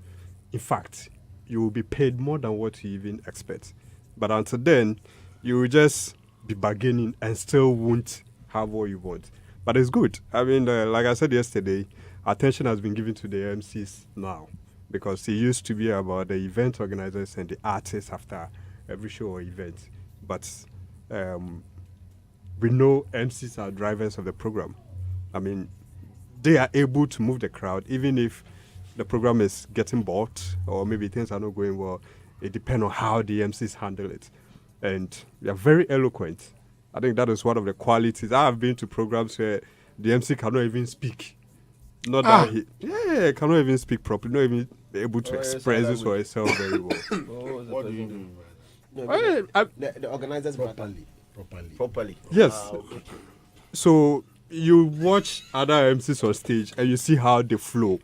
in fact, you will be paid more than what you even expect. But until then, you will just be bargaining and still won't have what you want. But it's good. I mean, like I said yesterday, attention has been given to the MCs now, because it used to be about the event organizers and the artists after every show or event. But we know MCs are drivers of the program. I mean, they are able to move the crowd, even if the program is getting bought or maybe things are not going well. It depends on how the MCs handle it. And they are very eloquent. I think that is one of the qualities. I have been to programs where the MC cannot even speak. Not that he cannot even speak properly, not even able to express this for himself very well. What do you do? The organizers properly. Yes. Okay. So you watch other MCs on stage and you see how they flow.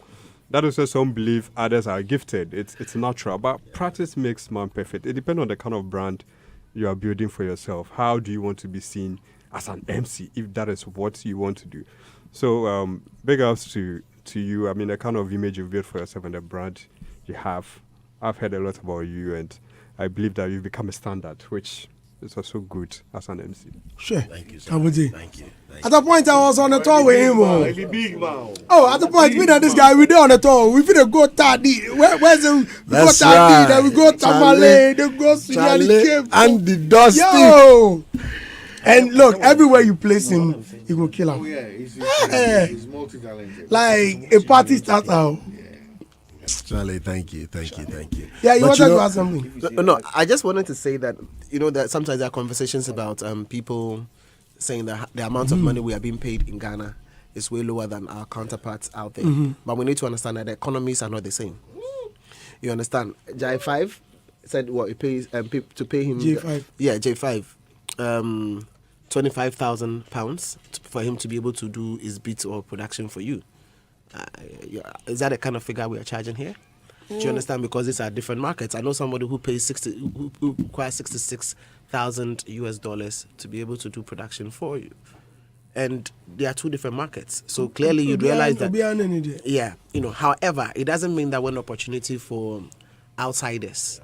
That is why some believe others are gifted. It's natural, but practice makes man perfect. It depends on the kind of brand you are building for yourself. How do you want to be seen as an MC, if that is what you want to do? So big ups to you. I mean, the kind of image you've built for yourself and the brand you have. I've heard a lot about you, and I believe that you've become a standard, which is also good as an MC. Sure. Thank you, sir. Kabutey. Thank you. At the point I was on the tour with him. Big man. Oh, at the point me and this guy we there on the tour. We finna go Tadi. Where's the we go Tadi? Then we go Tamale. Then we go Sunyani and the Dusty. Yo. And look, everywhere you place him, he will kill him. Oh yeah, he's multi-talented. Like a party starter. Charlie, thank you. Yeah, you But wanted to ask something. No, I just wanted to say that, that sometimes there are conversations about people saying that the amount of money we are being paid in Ghana is way lower than our counterparts out there. But we need to understand that the economies are not the same. You understand? J5 said what it pays to pay him. J5. Yeah, J5. £25,000 for him to be able to do his beats or production for you. Is that the kind of figure we are charging here? Do you understand? Because these are different markets. I know somebody who pays who requires $66,000 to be able to do production for you, and there are two different markets. So clearly, you'd realize that. Yeah, However, it doesn't mean that when opportunity for outsiders,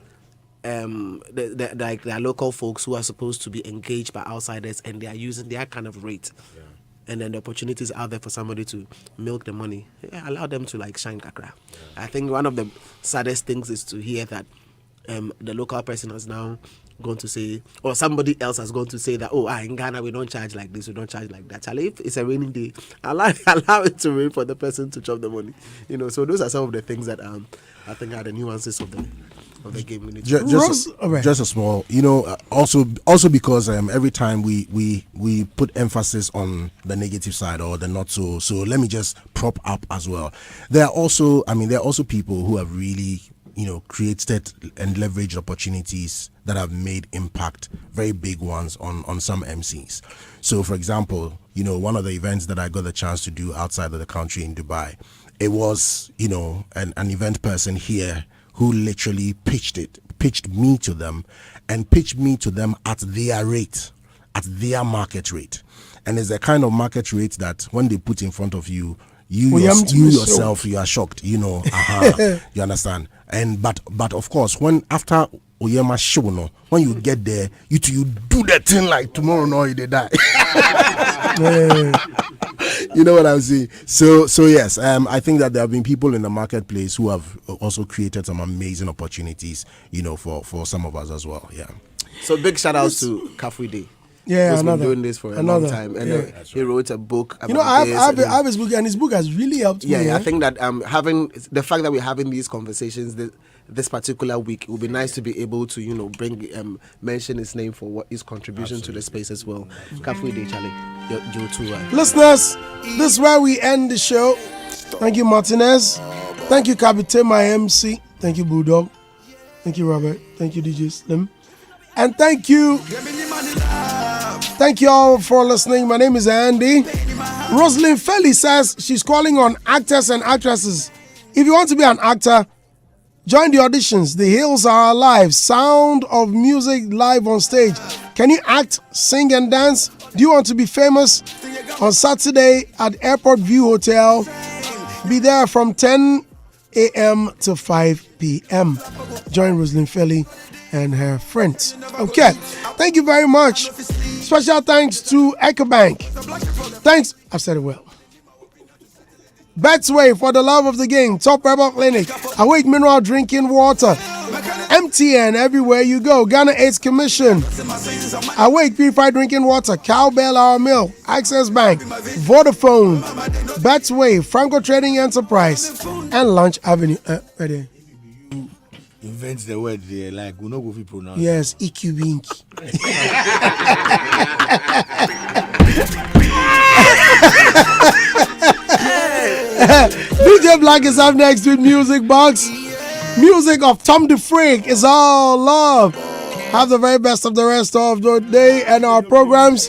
there are local folks who are supposed to be engaged by outsiders, and they are using their kind of rate. Yeah. And then the opportunities out there for somebody to milk the money. Yeah, allow them to shine kakra. Yeah. I think one of the saddest things is to hear that the local person has now gone to say, or somebody else has gone to say that, in Ghana we don't charge like this, we don't charge like that. Charlie, if it's a raining day, allow it to rain for the person to chop the money. So those are some of the things that I think are the nuances of the game. Just a small, also because every time we put emphasis on the negative side or the not so let me just prop up as well. There are also people who have really created and leveraged opportunities that have made impact, very big ones on some MCs. So, for example, one of the events that I got the chance to do outside of the country in Dubai, it was, an event person here who literally pitched me to them at their rate, at their market rate. And it's the kind of market rate that when they put in front of you, you yourself, you are shocked, you understand? And but of course, when after Oyema show, no, when you get there, you do the thing like tomorrow, no, you die. You know what I'm saying? So yes, I think that there have been people in the marketplace who have also created some amazing opportunities, for some of us as well. Yeah. So big shout outs to Kabutey. Yeah, he's been doing this for a long time, and he wrote a book. About I have his book, and his book has really helped me. Yeah, I think that having the fact that we're having these conversations this particular week, it would be nice to be able to bring mention his name for his contribution to the space as well. Kabutey, Charlie, you too. Listeners, this is where we end the show. Thank you, Martinez. Thank you, Kabutey, my MC. Thank you, Bulldog. Thank you, Robert. Thank you, DJ Slim. And thank you all for listening. My name is Andy. Rosalind Felly says she's calling on actors and actresses. If you want to be an actor, join the auditions. The hills are alive. Sound of music live on stage. Can you act, sing, and dance? Do you want to be famous? On Saturday at Airport View Hotel, be there from 10 a.m. to 5 p.m. Join Rosalind Felly and her friends. Okay, thank you very much. Special thanks to EcoBank. Thanks, I've said it well. Betway for the love of the game. Top Rebel Clinic. Awake mineral drinking water. MTN everywhere you go. Ghana AIDS Commission. Awake purified drinking water. Cowbell Our Mill. Access Bank. Vodafone. Betway. Franco Trading Enterprise. And Lunch Avenue. Ready? Invent the word there, like we know what we pronounce. Yes, EQBink. DJ Black is up next with Music Box. Music of Tom DeFreak is all love. Have the very best of the rest of the day and our programs.